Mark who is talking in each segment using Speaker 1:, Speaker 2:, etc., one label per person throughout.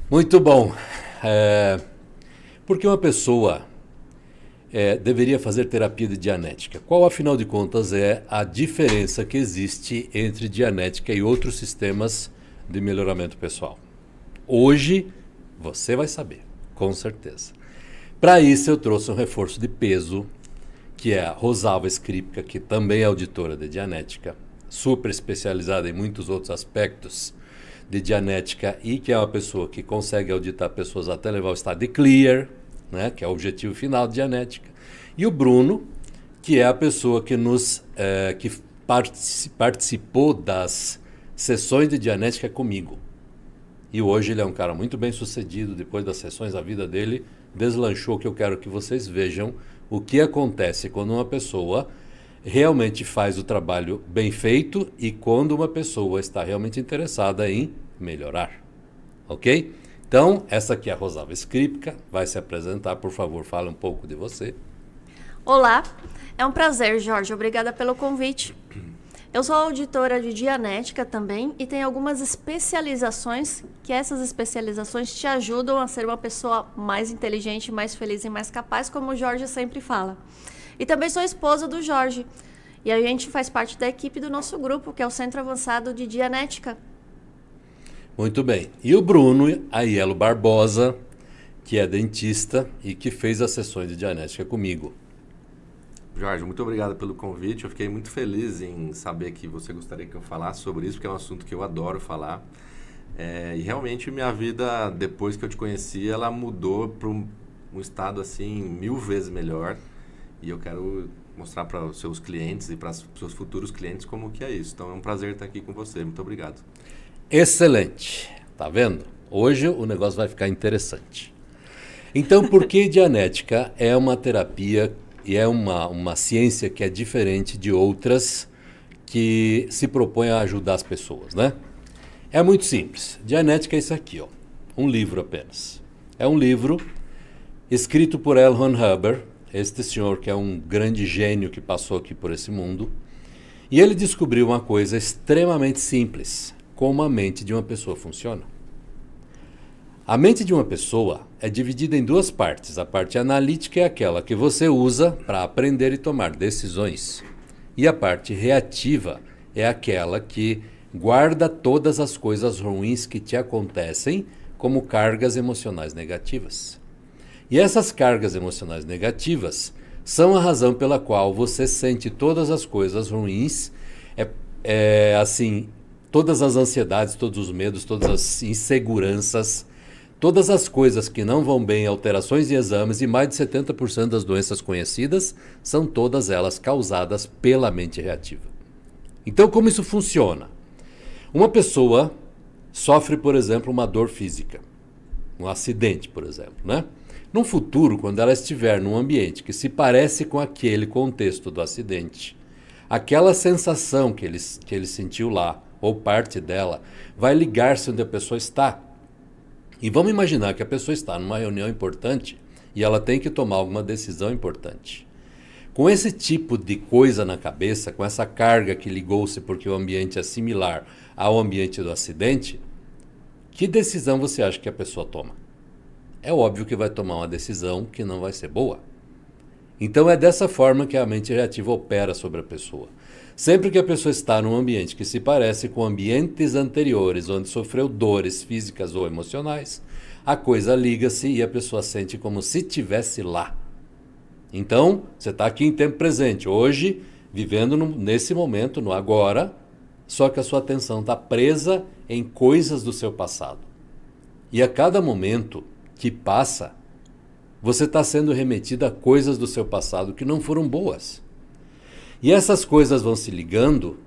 Speaker 1: Muito bom. É, Porque uma pessoa deveria fazer terapia de dianética? Qual, afinal de contas, é a diferença que existe entre dianética e outros sistemas de melhoramento pessoal? Hoje você vai saber, com certeza. Para isso eu trouxe um reforço de peso, que é a Rosalva Skripka, que também é auditora de dianética, super especializada em muitos outros aspectos de dianética e que é uma pessoa que consegue auditar pessoas até levar ao estado de clear, né, que é o objetivo final de dianética. E o Bruno, que é a pessoa que que participou das sessões de dianética comigo. E hoje ele é um cara muito bem sucedido. Depois das sessões, a vida dele deslanchou, que eu quero que vocês vejam o que acontece quando uma pessoa realmente faz o trabalho bem feito e quando uma pessoa está realmente interessada em melhorar. Ok? Então, essa aqui é a Rosalva Skripka, vai se apresentar, por favor, fale um pouco de você.
Speaker 2: Olá, é um prazer, Jorge. Obrigada pelo convite. Eu sou auditora de dianética também e tenho algumas especializações, que essas especializações te ajudam a ser uma pessoa mais inteligente, mais feliz e mais capaz, como o Jorge sempre fala. E também sou esposa do Jorge. E a gente faz parte da equipe do nosso grupo, que é o Centro Avançado de Dianética.
Speaker 1: Muito bem. E o Bruno Aiello Barbosa, que é dentista e que fez as sessões de dianética comigo.
Speaker 3: Jorge, muito obrigado pelo convite. Eu fiquei muito feliz em saber que você gostaria que eu falasse sobre isso, porque é um assunto que eu adoro falar. E realmente minha vida, depois que eu te conheci, ela mudou para um estado assim 1000 vezes melhor. E eu quero mostrar para os seus clientes e para os seus futuros clientes como que é isso. Então é um prazer estar aqui com você. Muito obrigado.
Speaker 1: Excelente. Tá vendo? Hoje o negócio vai ficar interessante. Então, por que dianética é uma terapia e é uma ciência que é diferente de outras que se propõe a ajudar as pessoas, né? É muito simples. Dianética é isso aqui, ó. Um livro apenas. É um livro escrito por L. Ron Hubbard, este senhor que é um grande gênio que passou aqui por esse mundo. E ele descobriu uma coisa extremamente simples: como a mente de uma pessoa funciona. A mente de uma pessoa é dividida em duas partes. A parte analítica é aquela que você usa para aprender e tomar decisões. E a parte reativa é aquela que guarda todas as coisas ruins que te acontecem como cargas emocionais negativas. E essas cargas emocionais negativas são a razão pela qual você sente todas as coisas ruins, assim, todas as ansiedades, todos os medos, todas as inseguranças, todas as coisas que não vão bem, alterações de exames, e mais de 70% das doenças conhecidas são todas elas causadas pela mente reativa. Então, como isso funciona? Uma pessoa sofre, por exemplo, uma dor física, um acidente, por exemplo, né? No futuro, quando ela estiver num ambiente que se parece com aquele contexto do acidente, aquela sensação que ele sentiu lá, ou parte dela, vai ligar-se onde a pessoa está. E vamos imaginar que a pessoa está numa reunião importante e ela tem que tomar alguma decisão importante. Com esse tipo de coisa na cabeça, com essa carga que ligou-se porque o ambiente é similar ao ambiente do acidente, que decisão você acha que a pessoa toma? É óbvio que vai tomar uma decisão que não vai ser boa. Então é dessa forma que a mente reativa opera sobre a pessoa. Sempre que a pessoa está num ambiente que se parece com ambientes anteriores, onde sofreu dores físicas ou emocionais, a coisa liga-se e a pessoa sente como se estivesse lá. Então, você está aqui em tempo presente, hoje, vivendo nesse momento, no agora, só que a sua atenção está presa em coisas do seu passado. E a cada momento que passa, você está sendo remetido a coisas do seu passado que não foram boas. E essas coisas vão se ligando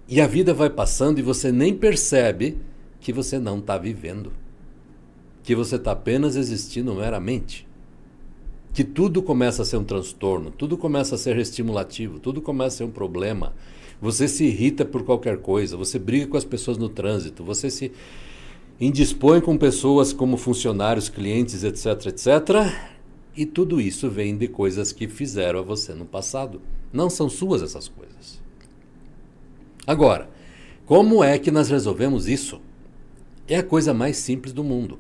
Speaker 1: e a vida vai passando e você nem percebe que você não está vivendo. Que você está apenas existindo meramente. Que tudo começa a ser um transtorno, tudo começa a ser estimulativo, tudo começa a ser um problema. Você se irrita por qualquer coisa, você briga com as pessoas no trânsito, você se indispõe com pessoas como funcionários, clientes, etc, etc. E tudo isso vem de coisas que fizeram a você no passado. Não são suas essas coisas. Agora, como é que nós resolvemos isso? É a coisa mais simples do mundo.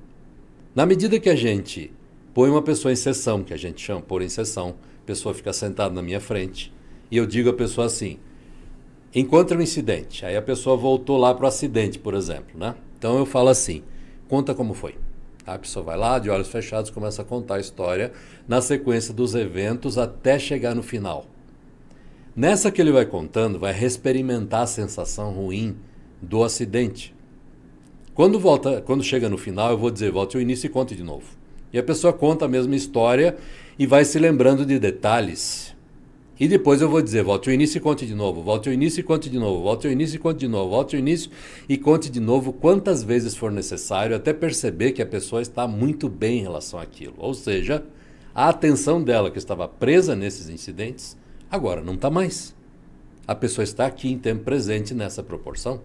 Speaker 1: Na medida que a gente põe uma pessoa em sessão, que a gente chama pôr em sessão, a pessoa fica sentada na minha frente, e eu digo à pessoa assim, encontra um incidente. Aí a pessoa voltou lá para o acidente, por exemplo, né? Então eu falo assim, conta como foi. A pessoa vai lá, de olhos fechados, começa a contar a história na sequência dos eventos até chegar no final. Nessa que ele vai contando, vai reexperimentar a sensação ruim do acidente. Quando chega no final, eu vou dizer, volte ao início e conte de novo. E a pessoa conta a mesma história e vai se lembrando de detalhes. E depois eu vou dizer, volte ao início e conte de novo, volte ao início e conte de novo, volte ao início e conte de novo, volte ao início e conte de novo quantas vezes for necessário, até perceber que a pessoa está muito bem em relação àquilo. Ou seja, a atenção dela que estava presa nesses incidentes, agora não está mais. A pessoa está aqui em tempo presente nessa proporção.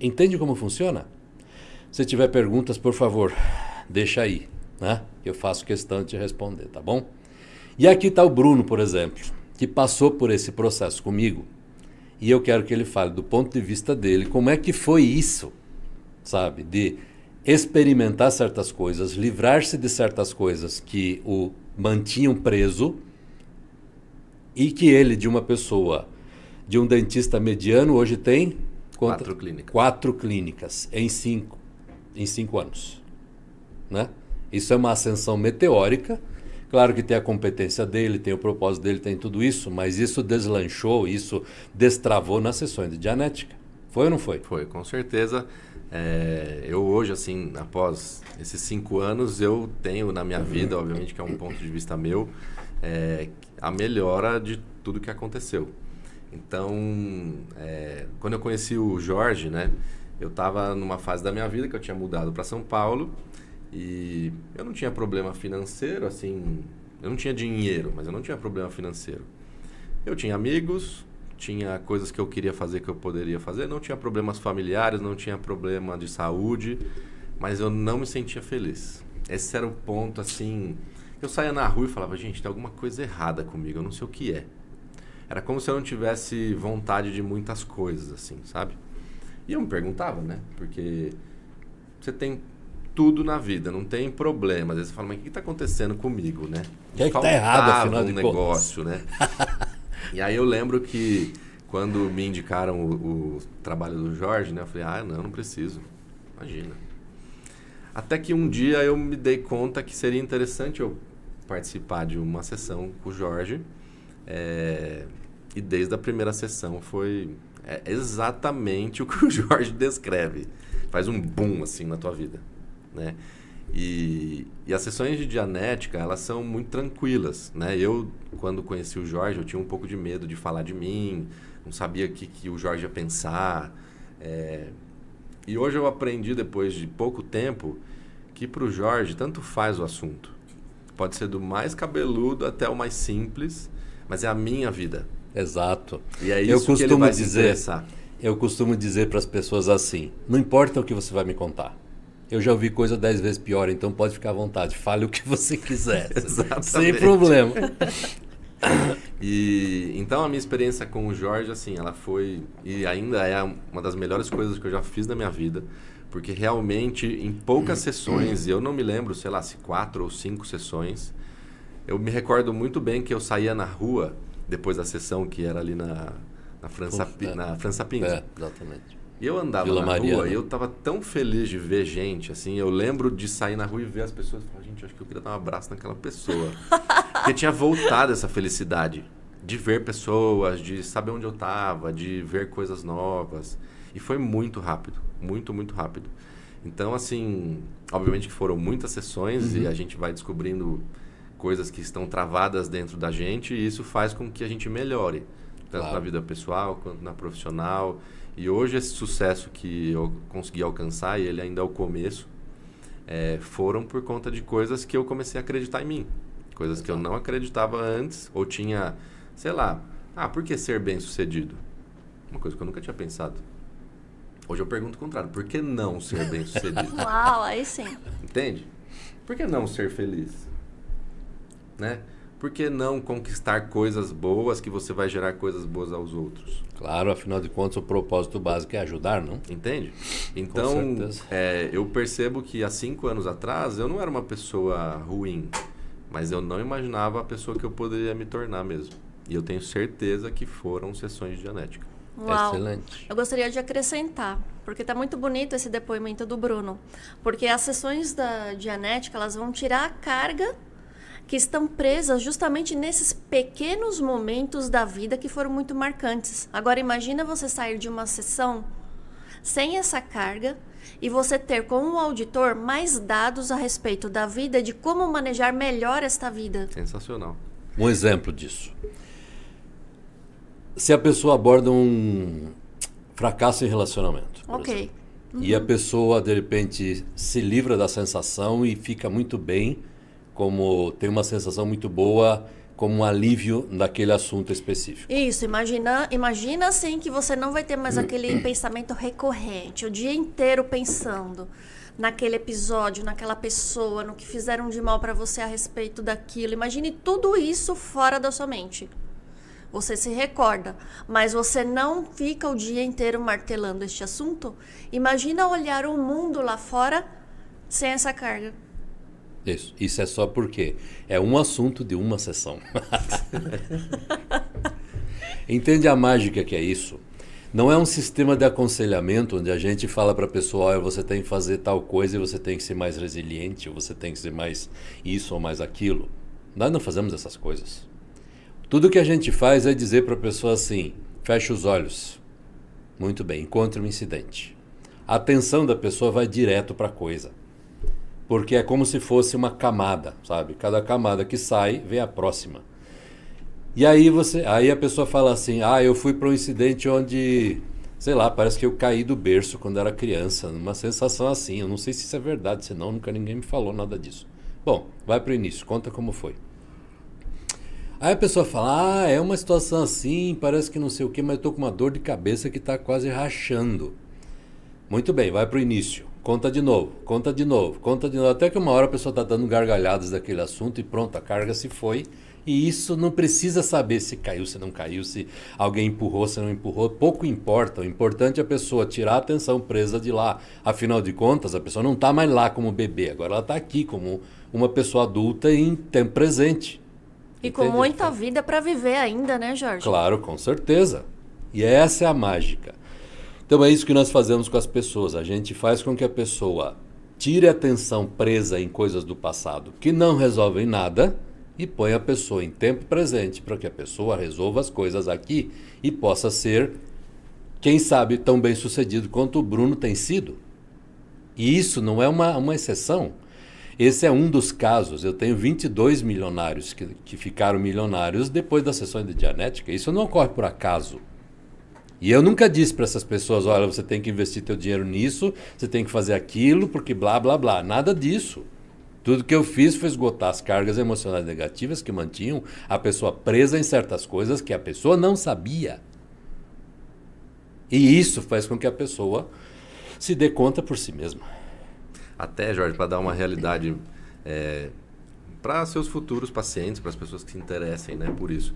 Speaker 1: Entende como funciona? Se tiver perguntas, por favor, deixa aí, né? Eu faço questão de te responder, tá bom? E aqui está o Bruno, por exemplo, que passou por esse processo comigo. E eu quero que ele fale do ponto de vista dele, como é que foi isso, sabe? De experimentar certas coisas, livrar-se de certas coisas que o mantinham preso e que ele, de uma pessoa, de um dentista mediano, hoje tem...
Speaker 3: 4 clínicas.
Speaker 1: 4 clínicas em 5 anos. Né? Isso é uma ascensão meteórica. Claro que tem a competência dele, tem o propósito dele, tem tudo isso, mas isso deslanchou, isso destravou nas sessões de Dianética. Foi ou não foi?
Speaker 3: Foi, com certeza. Eu hoje, assim, após esses 5 anos, eu tenho na minha vida, obviamente que é um ponto de vista meu, a melhora de tudo que aconteceu. Então, quando eu conheci o Jorge, né, eu estava numa fase da minha vida que eu tinha mudado para São Paulo e eu não tinha problema financeiro, assim, eu não tinha dinheiro, mas eu não tinha problema financeiro. Eu tinha amigos, tinha coisas que eu queria fazer que eu poderia fazer, não tinha problemas familiares, não tinha problema de saúde, mas eu não me sentia feliz. Esse era o ponto, assim, eu saía na rua e falava, gente, tem alguma coisa errada comigo, eu não sei o que é. Era como se eu não tivesse vontade de muitas coisas, assim, sabe? E eu me perguntava, né? Porque você tem tudo na vida, não tem problema. Às vezes você fala, mas o que está acontecendo comigo, né?
Speaker 1: O que está errado, afinal de
Speaker 3: negócio, né? E aí eu lembro que quando me indicaram o trabalho do Jorge, né? Eu falei, não preciso. Imagina. Até que um dia eu me dei conta que seria interessante eu participar de uma sessão com o Jorge. E desde a primeira sessão foi exatamente o que o Jorge descreve. Faz um boom assim na tua vida, né? E as sessões de Dianética, elas são muito tranquilas, né? Eu, quando conheci o Jorge, eu tinha um pouco de medo de falar de mim, não sabia o que o Jorge ia pensar. E hoje eu aprendi, depois de pouco tempo, que para o Jorge tanto faz o assunto. Pode ser do mais cabeludo até o mais simples, mas é a minha vida.
Speaker 1: Exato.
Speaker 3: E é isso que ele vai se interessar.
Speaker 1: Eu costumo dizer para as pessoas assim, não importa o que você vai me contar. Eu já ouvi coisa 10 vezes pior, então pode ficar à vontade. Fale o que você quiser. Sem problema.
Speaker 3: E então a minha experiência com o Jorge, assim, ela foi e ainda é uma das melhores coisas que eu já fiz na minha vida, porque realmente em poucas sessões, eu não me lembro, sei lá, se 4 ou 5 sessões, eu me recordo muito bem que eu saía na rua depois da sessão, que era ali na França Pinto.
Speaker 1: Exatamente.
Speaker 3: E eu andava
Speaker 1: Vila
Speaker 3: na
Speaker 1: Mariana.
Speaker 3: rua e eu tava tão feliz de ver gente, assim, eu lembro de sair na rua e ver as pessoas e falar, gente, acho que eu queria dar um abraço naquela pessoa. Porque tinha voltado essa felicidade de ver pessoas, de saber onde eu tava, de ver coisas novas. E foi muito rápido, muito, muito rápido. Então, assim, obviamente que foram muitas sessões e a gente vai descobrindo coisas que estão travadas dentro da gente e isso faz com que a gente melhore, tanto na vida pessoal quanto na profissional. E hoje esse sucesso que eu consegui alcançar, e ele ainda é o começo, foram por conta de coisas que eu comecei a acreditar em mim. Coisas que eu não acreditava antes, ou tinha, sei lá, por que ser bem-sucedido? Uma coisa que eu nunca tinha pensado. Hoje eu pergunto o contrário, por que não ser bem-sucedido?
Speaker 2: Uau, aí sim.
Speaker 3: Entende? Por que não ser feliz? Né? por que não conquistar coisas boas que você vai gerar coisas boas aos outros?
Speaker 1: Claro, afinal de contas, o propósito básico é ajudar, não?
Speaker 3: Entende? Então,
Speaker 1: Com certeza.
Speaker 3: eu percebo que há 5 anos atrás eu não era uma pessoa ruim, mas eu não imaginava a pessoa que eu poderia me tornar mesmo. E eu tenho certeza que foram sessões de Dianética.
Speaker 2: Uau.
Speaker 1: Excelente.
Speaker 2: Eu gostaria de acrescentar, porque está muito bonito esse depoimento do Bruno. Porque as sessões da Dianética, elas vão tirar a carga que estão presas justamente nesses pequenos momentos da vida que foram muito marcantes. Agora, imagina você sair de uma sessão sem essa carga e você ter com o auditor mais dados a respeito da vida, de como manejar melhor esta vida.
Speaker 3: Sensacional.
Speaker 1: Um exemplo disso. Se a pessoa aborda um fracasso em relacionamento, por
Speaker 2: Ok.
Speaker 1: exemplo, e a pessoa, de repente, se livra da sensação e fica muito bem, como tem uma sensação muito boa, como um alívio naquele assunto específico.
Speaker 2: Isso, imagina assim que você não vai ter mais aquele pensamento recorrente, o dia inteiro pensando naquele episódio, naquela pessoa, no que fizeram de mal para você a respeito daquilo. Imagine tudo isso fora da sua mente. Você se recorda, mas você não fica o dia inteiro martelando este assunto. Imagina olhar o mundo lá fora sem essa carga.
Speaker 1: Isso é só porque é um assunto de uma sessão. Entende a mágica que é isso? Não é um sistema de aconselhamento onde a gente fala para a pessoa, olha, você tem que fazer tal coisa e você tem que ser mais resiliente, ou você tem que ser mais isso ou mais aquilo. Nós não fazemos essas coisas. Tudo que a gente faz é dizer para a pessoa assim, fecha os olhos. Muito bem, encontre um incidente. A atenção da pessoa vai direto para a coisa. Porque é como se fosse uma camada, sabe? Cada camada que sai, vem a próxima. E aí a pessoa fala assim, eu fui para um incidente onde, sei lá, parece que eu caí do berço quando era criança, uma sensação assim. Eu não sei se isso é verdade, senão nunca ninguém me falou nada disso. Bom, vai para o início, conta como foi. Aí a pessoa fala, é uma situação assim, parece que não sei o quê, mas eu tô com uma dor de cabeça que está quase rachando. Muito bem, vai para o início. Conta de novo, conta de novo, conta de novo. Até que uma hora a pessoa está dando gargalhadas daquele assunto e pronto, a carga se foi. E isso não precisa saber se caiu, se não caiu, se alguém empurrou, se não empurrou. Pouco importa. O importante é a pessoa tirar a atenção presa de lá. Afinal de contas, a pessoa não está mais lá como bebê. Agora ela está aqui como uma pessoa adulta em tempo presente.
Speaker 2: E com muita vida para viver ainda, né, Jorge?
Speaker 1: Claro, com certeza. E essa é a mágica. Então é isso que nós fazemos com as pessoas. A gente faz com que a pessoa tire a atenção presa em coisas do passado que não resolvem nada e põe a pessoa em tempo presente para que a pessoa resolva as coisas aqui e possa ser, quem sabe, tão bem sucedido quanto o Bruno tem sido. E isso não é uma exceção. Esse é um dos casos. Eu tenho 22 milionários que ficaram milionários depois das sessões de Dianética. Isso não ocorre por acaso. E eu nunca disse para essas pessoas, olha, você tem que investir teu dinheiro nisso, você tem que fazer aquilo, porque blá, blá, blá. Nada disso. Tudo que eu fiz foi esgotar as cargas emocionais negativas que mantinham a pessoa presa em certas coisas que a pessoa não sabia. E isso faz com que a pessoa se dê conta por si mesma.
Speaker 3: Até, Jorge, para dar uma realidade para seus futuros pacientes, para as pessoas que se interessem, né, por isso.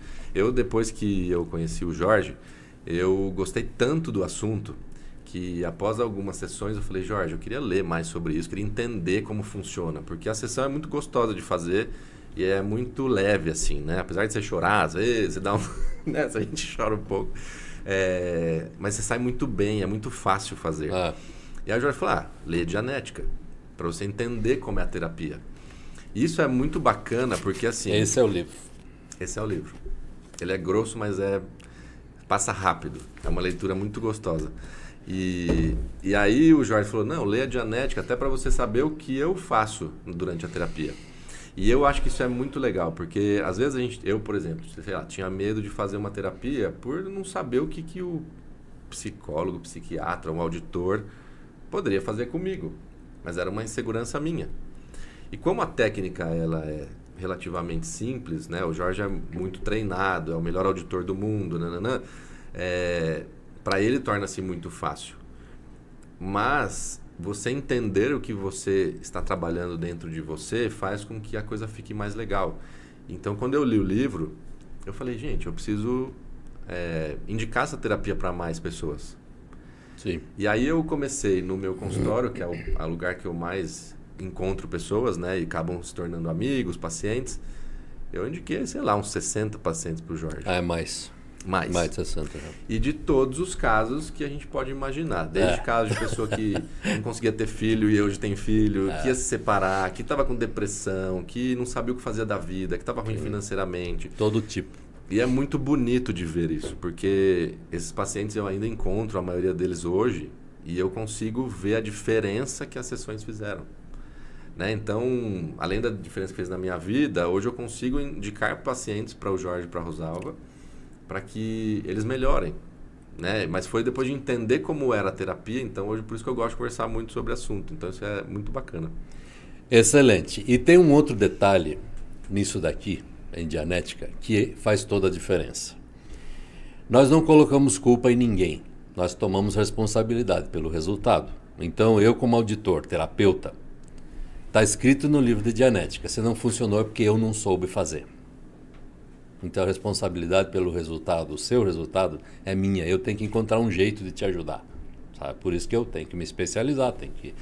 Speaker 3: Depois que eu conheci o Jorge, eu gostei tanto do assunto que após algumas sessões eu falei, Jorge, eu queria ler mais sobre isso, queria entender como funciona, porque a sessão é muito gostosa de fazer e é muito leve, assim, né? Apesar de você chorar, às vezes, dá né? A gente chora um pouco, mas você sai muito bem, é muito fácil fazer. E aí o Jorge falou, lê Dianética, para você entender como é a terapia. Isso é muito bacana, porque assim...
Speaker 1: Esse é o livro.
Speaker 3: Esse é o livro. Ele é grosso, mas passa rápido. É uma leitura muito gostosa. E aí o Jorge falou, não, leia a Dianética até para você saber o que eu faço durante a terapia. E eu acho que isso é muito legal, porque às vezes eu, por exemplo, sei lá, tinha medo de fazer uma terapia por não saber o que o psicólogo, psiquiatra, um auditor poderia fazer comigo. Mas era uma insegurança minha. E como a técnica ela é relativamente simples, né? O Jorge é muito treinado, é o melhor auditor do mundo, para ele torna-se muito fácil. Mas você entender o que você está trabalhando dentro de você faz com que a coisa fique mais legal. Então, quando eu li o livro, eu falei, gente, eu preciso indicar essa terapia para mais pessoas.
Speaker 1: Sim.
Speaker 3: E aí eu comecei no meu consultório, que é o lugar que eu mais encontro pessoas, né? E acabam se tornando amigos, pacientes. Eu indiquei, sei lá, uns 60 pacientes para o Jorge.
Speaker 1: Ah, é mais.
Speaker 3: Mais.
Speaker 1: Mais de 60. Já.
Speaker 3: E de todos os casos que a gente pode imaginar. Desde casos de pessoa que não conseguia ter filho e hoje tem filho, que ia se separar, que estava com depressão, que não sabia o que fazer da vida, que estava ruim financeiramente.
Speaker 1: Todo tipo.
Speaker 3: E é muito bonito de ver isso, porque esses pacientes eu ainda encontro, a maioria deles hoje, e eu consigo ver a diferença que as sessões fizeram. Né? Então, além da diferença que fez na minha vida, hoje eu consigo indicar pacientes para o Jorge e para a Rosalva para que eles melhorem. Né? Mas foi depois de entender como era a terapia, então hoje por isso que eu gosto de conversar muito sobre o assunto. Então isso é muito bacana.
Speaker 1: Excelente. E tem um outro detalhe nisso daqui, em Dianética, que faz toda a diferença. Nós não colocamos culpa em ninguém. Nós tomamos responsabilidade pelo resultado. Então eu, como auditor, terapeuta, está escrito no livro de Dianética, se não funcionou é porque eu não soube fazer. Então a responsabilidade pelo resultado, o seu resultado, é minha. Eu tenho que encontrar um jeito de te ajudar. Sabe? Por isso que eu tenho que me especializar, tenho que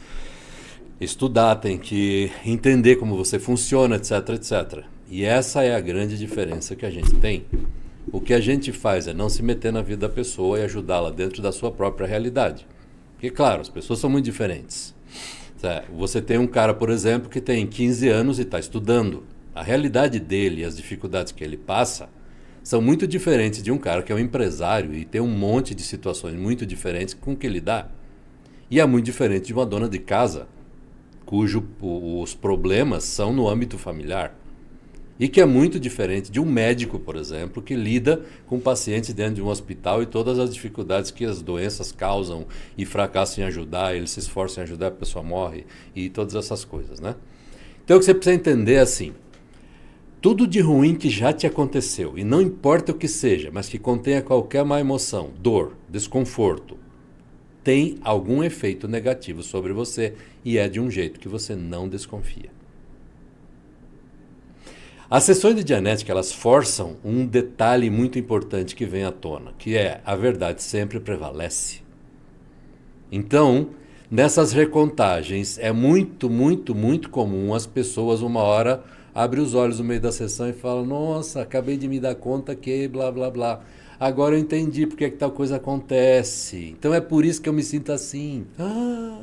Speaker 1: estudar, tenho que entender como você funciona, etc, etc. E essa é a grande diferença que a gente tem. O que a gente faz é não se meter na vida da pessoa e ajudá-la dentro da sua própria realidade. Porque, claro, as pessoas são muito diferentes. Você tem um cara, por exemplo, que tem 15 anos e está estudando. A realidade dele e as dificuldades que ele passa são muito diferentes de um cara que é um empresário e tem um monte de situações muito diferentes com que lidar. E é muito diferente de uma dona de casa, os problemas são no âmbito familiar. E que é muito diferente de um médico, por exemplo, que lida com pacientes dentro de um hospital e todas as dificuldades que as doenças causam e fracassa em ajudar, eles se esforçam em ajudar, a pessoa morre e todas essas coisas, né? Então o que você precisa entender é assim, tudo de ruim que já te aconteceu, e não importa o que seja, mas que contenha qualquer má emoção, dor, desconforto, tem algum efeito negativo sobre você e é de um jeito que você não desconfia. As sessões de Dianética, elas forçam um detalhe muito importante que vem à tona, que é a verdade sempre prevalece. Então, nessas recontagens, é muito, muito, muito comum as pessoas uma hora abrem os olhos no meio da sessão e falam, nossa, acabei de me dar conta que blá, blá, blá. Agora eu entendi porque que tal coisa acontece. Então é por isso que eu me sinto assim. A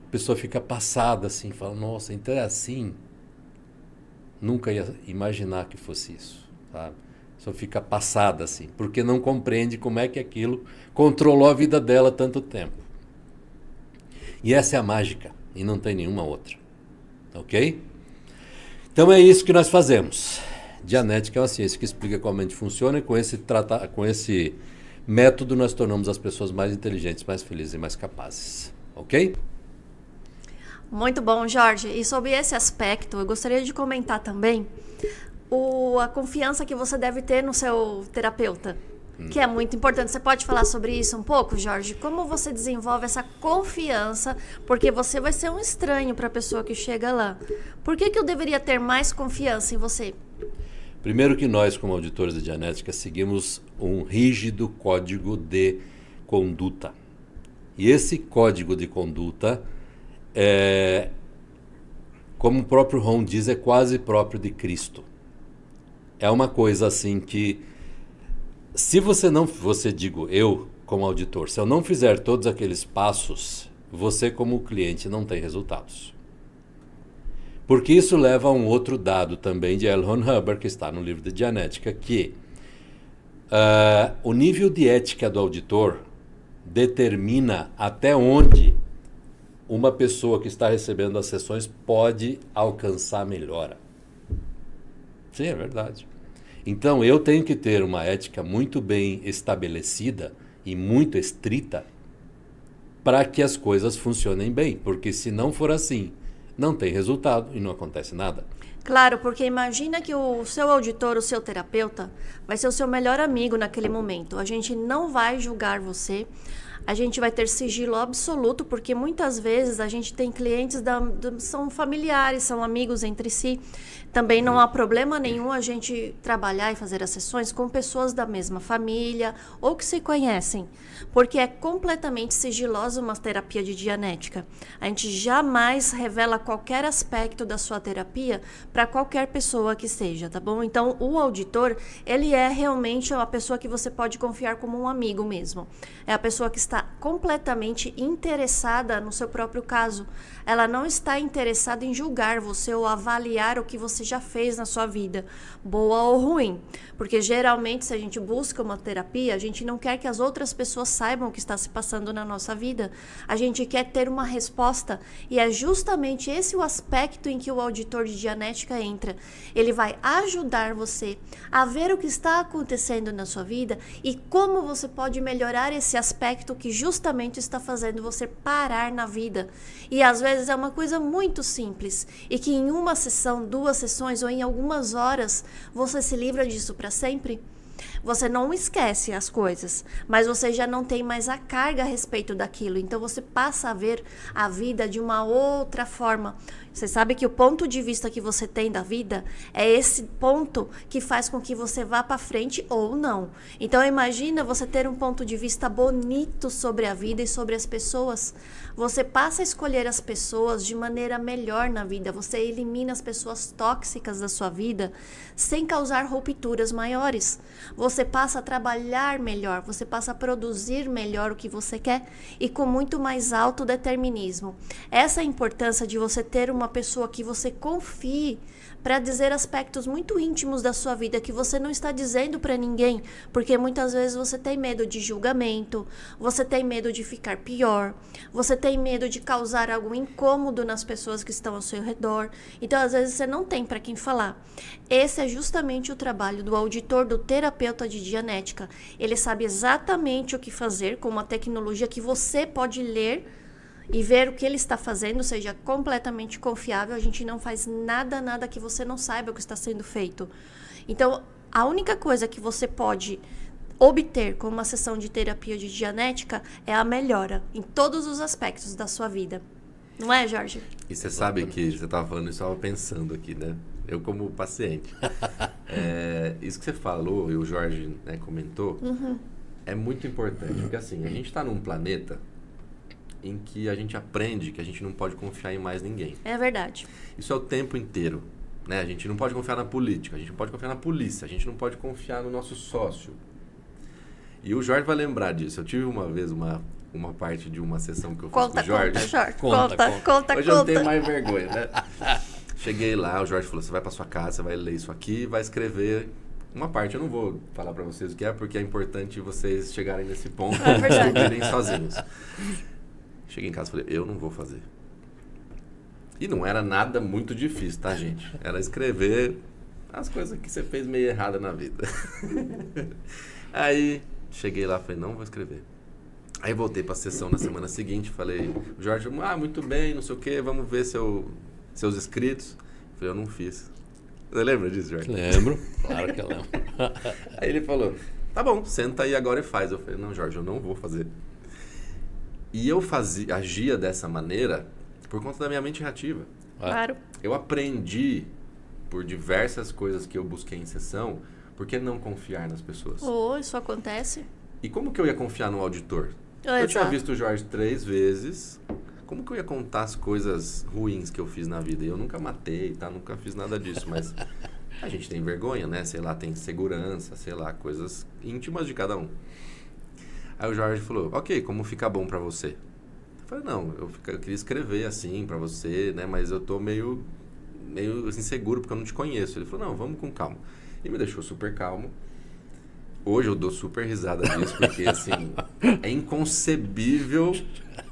Speaker 1: pessoa fica passada assim, fala, nossa, então é assim. Nunca ia imaginar que fosse isso, sabe? Só fica passada assim, porque não compreende como é que aquilo controlou a vida dela tanto tempo. E essa é a mágica, e não tem nenhuma outra. Ok? Então é isso que nós fazemos. Dianética é uma ciência que explica como a mente funciona e com esse método nós tornamos as pessoas mais inteligentes, mais felizes e mais capazes. Ok?
Speaker 2: Muito bom, Jorge. E sobre esse aspecto, eu gostaria de comentar também a confiança que você deve ter no seu terapeuta, que é muito importante. Você pode falar sobre isso um pouco, Jorge? Como você desenvolve essa confiança? Porque você vai ser um estranho para a pessoa que chega lá. Por que eu deveria ter mais confiança em você?
Speaker 1: Primeiro que nós, como auditores de Dianética, seguimos um rígido código de conduta. E esse código de conduta como o próprio Ron diz, é quase próprio de Cristo. É uma coisa assim que, se eu como auditor, se eu não fizer todos aqueles passos, você como cliente não tem resultados. Porque isso leva a um outro dado também de L. Ron Hubbard, que está no livro de Dianética, que o nível de ética do auditor determina até onde uma pessoa que está recebendo as sessões pode alcançar melhora. Sim, é verdade. Então, eu tenho que ter uma ética muito bem estabelecida e muito estrita para que as coisas funcionem bem. Porque se não for assim, não tem resultado e não acontece nada.
Speaker 2: Claro, porque imagina que o seu auditor, o seu terapeuta, vai ser o seu melhor amigo naquele momento. A gente não vai julgar você. A gente vai ter sigilo absoluto, porque muitas vezes a gente tem clientes são familiares, são amigos entre si. Também não há problema nenhum a gente trabalhar e fazer as sessões com pessoas da mesma família ou que se conhecem, porque é completamente sigilosa uma terapia de Dianética. A gente jamais revela qualquer aspecto da sua terapia para qualquer pessoa que seja, tá bom? Então, o auditor, ele é realmente uma pessoa que você pode confiar como um amigo mesmo. É a pessoa que está completamente interessada no seu próprio caso. Ela não está interessada em julgar você ou avaliar o que você já fez na sua vida, boa ou ruim. Porque geralmente, se a gente busca uma terapia, a gente não quer que as outras pessoas saibam o que está se passando na nossa vida. A gente quer ter uma resposta, e é justamente esse o aspecto em que o auditor de Dianética entra. Ele vai ajudar você a ver o que está acontecendo na sua vida e como você pode melhorar esse aspecto que justamente está fazendo você parar na vida. E às vezes é uma coisa muito simples e que em uma sessão, 2 sessões ou em algumas horas você se livra disso para sempre. Você não esquece as coisas, mas você já não tem mais a carga a respeito daquilo. Então você passa a ver a vida de uma outra forma. Você sabe que o ponto de vista que você tem da vida é esse ponto que faz com que você vá para frente ou não. Então imagina você ter um ponto de vista bonito sobre a vida e sobre as pessoas. Você passa a escolher as pessoas de maneira melhor na vida. Você elimina as pessoas tóxicas da sua vida sem causar rupturas maiores. Você passa a trabalhar melhor, você passa a produzir melhor o que você quer e com muito mais autodeterminismo. Essa é a importância de você ter uma pessoa que você confie para dizer aspectos muito íntimos da sua vida que você não está dizendo para ninguém, porque muitas vezes você tem medo de julgamento, você tem medo de ficar pior, você tem medo de causar algum incômodo nas pessoas que estão ao seu redor. Então, às vezes, você não tem para quem falar. Esse é justamente o trabalho do auditor, do terapeuta de Dianética. Ele sabe exatamente o que fazer com uma tecnologia que você pode ler e ver o que ele está fazendo, seja completamente confiável. A gente não faz nada que você não saiba o que está sendo feito. Então, a única coisa que você pode obter com uma sessão de terapia de Dianética é a melhora em todos os aspectos da sua vida. Não é, Jorge?
Speaker 3: E você sabe que você estava falando isso, eu estava pensando aqui, né? Eu como paciente. Isso que você falou e o Jorge, né, comentou, é muito importante. Porque assim, a gente está num planeta em que a gente aprende que a gente não pode confiar em mais ninguém.
Speaker 2: É verdade.
Speaker 3: Isso é o tempo inteiro, né? A gente não pode confiar na política, a gente não pode confiar na polícia, a gente não pode confiar no nosso sócio. E o Jorge vai lembrar disso. Eu tive uma vez uma parte de uma sessão que eu fiz com o Jorge.
Speaker 2: Conta.
Speaker 3: Hoje eu não tenho mais vergonha, né? Cheguei lá, o Jorge falou, você vai pra sua casa, você vai ler isso aqui e vai escrever uma parte. Eu não vou falar pra vocês o que é, porque é importante vocês chegarem nesse ponto e descobrirem sozinhos. Cheguei em casa e falei, eu não vou fazer. E não era nada muito difícil, tá, gente? Era escrever as coisas que você fez meio errada na vida. Aí, cheguei lá e falei, não vou escrever. Aí voltei pra sessão na semana seguinte, falei, Jorge, muito bem, não sei o quê, vamos ver seus escritos. Eu falei, eu não fiz. Você lembra disso, Jorge?
Speaker 1: Lembro, claro que eu lembro.
Speaker 3: Aí ele falou, tá bom, senta aí agora e faz. Eu falei, não, Jorge, eu não vou fazer. E eu agia dessa maneira por conta da minha mente reativa.
Speaker 2: Claro.
Speaker 3: Eu aprendi por diversas coisas que eu busquei em sessão, por que não confiar nas pessoas?
Speaker 2: Isso acontece.
Speaker 3: E como que eu ia confiar no auditor? Eu tinha visto o Jorge 3 vezes. Como que eu ia contar as coisas ruins que eu fiz na vida? Eu nunca matei, tá? Nunca fiz nada disso, mas a gente tem vergonha, né? Sei lá, tem segurança, sei lá, coisas íntimas de cada um. Aí o Jorge falou, ok, como fica bom pra você? Eu falei, não, eu queria escrever assim pra você, né? Mas eu tô meio inseguro porque eu não te conheço. Ele falou, não, vamos com calma. E me deixou super calmo. Hoje eu dou super risada disso, porque assim, é inconcebível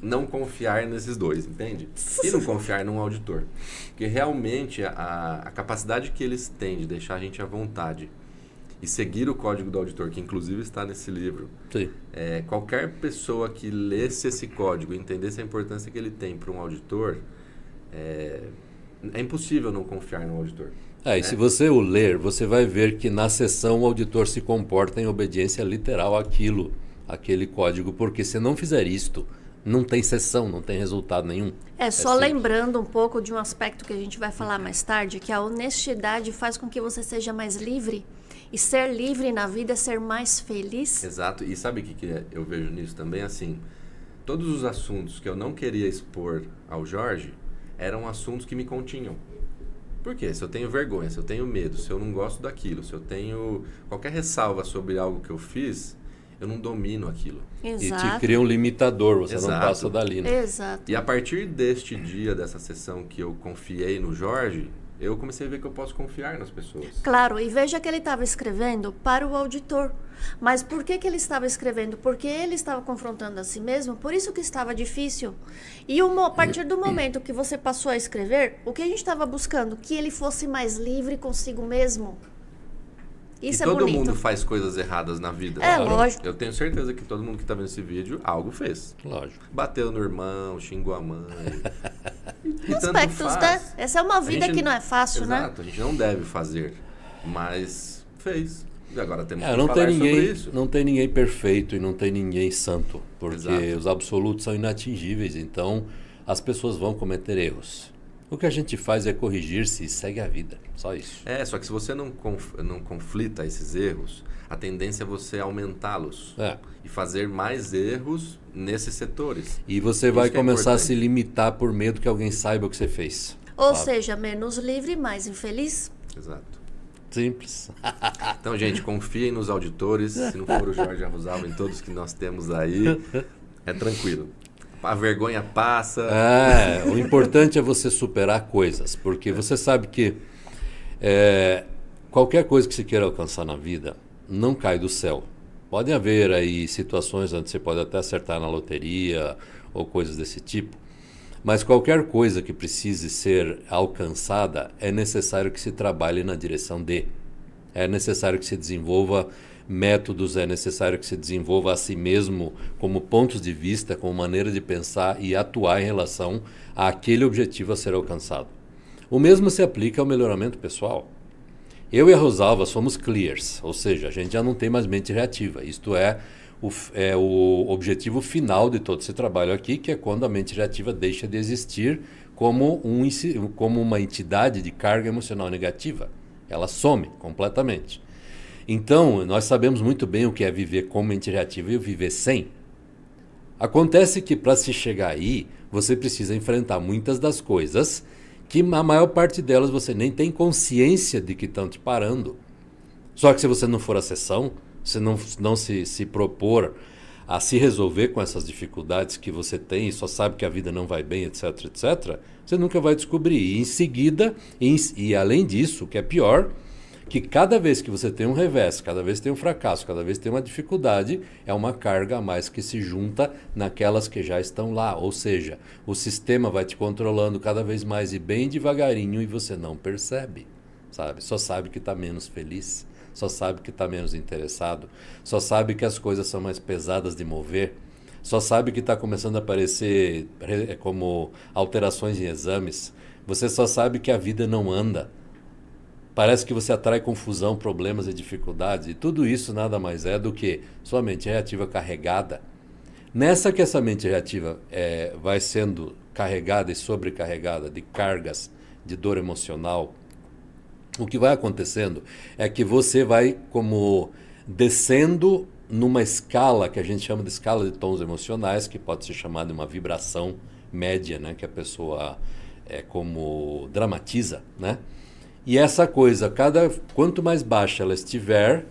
Speaker 3: não confiar nesses dois, entende? E não confiar num auditor. Porque realmente a capacidade que eles têm de deixar a gente à vontade e seguir o código do auditor, que inclusive está nesse livro.
Speaker 1: Sim.
Speaker 3: Qualquer pessoa que lesse esse código e entendesse a importância que ele tem para um auditor, é impossível não confiar no auditor.
Speaker 1: E se você o ler, você vai ver que na sessão o auditor se comporta em obediência literal àquilo aquele código, porque se não fizer isto, não tem sessão, não tem resultado nenhum.
Speaker 2: Só lembrando um pouco de um aspecto que a gente vai falar mais tarde, que a honestidade faz com que você seja mais livre. E ser livre na vida é ser mais feliz.
Speaker 3: Exato. E sabe o que eu vejo nisso também? Assim, todos os assuntos que eu não queria expor ao Jorge eram assuntos que me continham. Por quê? Se eu tenho vergonha, se eu tenho medo, se eu não gosto daquilo, se eu tenho qualquer ressalva sobre algo que eu fiz, eu não domino aquilo.
Speaker 2: Exato.
Speaker 1: E te cria um limitador, você não passa dali, né?
Speaker 2: Exato.
Speaker 3: E a partir deste dia, dessa sessão que eu confiei no Jorge, eu comecei a ver que eu posso confiar nas pessoas.
Speaker 2: Claro, e veja que ele estava escrevendo para o auditor. Mas por que ele estava escrevendo? Porque ele estava confrontando a si mesmo, por isso que estava difícil. E a partir do momento que você passou a escrever, o que a gente estava buscando? Que ele fosse mais livre consigo mesmo. Isso
Speaker 3: e
Speaker 2: é
Speaker 3: todo
Speaker 2: bonito.
Speaker 3: mundo faz coisas erradas na vida.
Speaker 2: É, lógico.
Speaker 3: Eu tenho certeza que todo mundo que está vendo esse vídeo, algo fez.
Speaker 1: Lógico.
Speaker 3: Bateu no irmão, xingou a mãe. E
Speaker 2: Aspectos, né? Essa é uma vida que não é fácil, né?
Speaker 3: Exato, a gente não deve fazer, mas fez. E agora temos que
Speaker 1: não
Speaker 3: falar
Speaker 1: tem ninguém,
Speaker 3: sobre isso.
Speaker 1: Não tem ninguém perfeito e não tem ninguém santo, porque
Speaker 3: Exato.
Speaker 1: os absolutos são inatingíveis, então as pessoas vão cometer erros. O que a gente faz é corrigir-se e segue a vida, só isso.
Speaker 3: Só que se você não conflita esses erros, a tendência é você aumentá-los e fazer mais erros nesses setores.
Speaker 1: E você vai começar a se limitar por medo que alguém saiba o que você fez.
Speaker 2: Ou seja, menos livre, mais infeliz.
Speaker 3: Exato.
Speaker 1: Simples.
Speaker 3: Então, gente, confiem nos auditores. Se não for o Jorge Arrosalva, em todos que nós temos aí, é tranquilo. A vergonha passa.
Speaker 1: O importante é você superar coisas, porque você sabe que qualquer coisa que você queira alcançar na vida não cai do céu. Podem haver aí situações onde você pode até acertar na loteria ou coisas desse tipo, mas qualquer coisa que precise ser alcançada é necessário que se trabalhe na direção de. É necessário que se desenvolva métodos, é necessário que se desenvolva a si mesmo como pontos de vista, como maneira de pensar e atuar em relação àquele objetivo a ser alcançado. O mesmo se aplica ao melhoramento pessoal. Eu e a Rosalva somos clears, ou seja, a gente já não tem mais mente reativa. Isto é o objetivo final de todo esse trabalho aqui, que é quando a mente reativa deixa de existir como uma entidade de carga emocional negativa. Ela some completamente. Então, nós sabemos muito bem o que é viver com mente reativa e viver sem. Acontece que para se chegar aí, você precisa enfrentar muitas das coisas que a maior parte delas você nem tem consciência de que estão te parando. Só que se você não for à sessão, se não se propor a se resolver com essas dificuldades que você tem e só sabe que a vida não vai bem, etc, etc, você nunca vai descobrir. E em seguida, e além disso, o que é pior, que cada vez que você tem um revés, cada vez que tem um fracasso, cada vez que tem uma dificuldade, é uma carga a mais que se junta naquelas que já estão lá. Ou seja, o sistema vai te controlando cada vez mais e bem devagarinho e você não percebe, sabe? Só sabe que está menos feliz, só sabe que está menos interessado, só sabe que as coisas são mais pesadas de mover, só sabe que está começando a aparecer como alterações em exames, você só sabe que a vida não anda. Parece que você atrai confusão, problemas e dificuldades, e tudo isso nada mais é do que sua mente reativa carregada. Nessa que essa mente reativa vai sendo carregada e sobrecarregada de cargas de dor emocional, o que vai acontecendo é que você vai como descendo numa escala que a gente chama de escala de tons emocionais, que pode ser chamada de uma vibração média, né, que a pessoa como dramatiza, né? E essa coisa, quanto mais baixa ela estiver,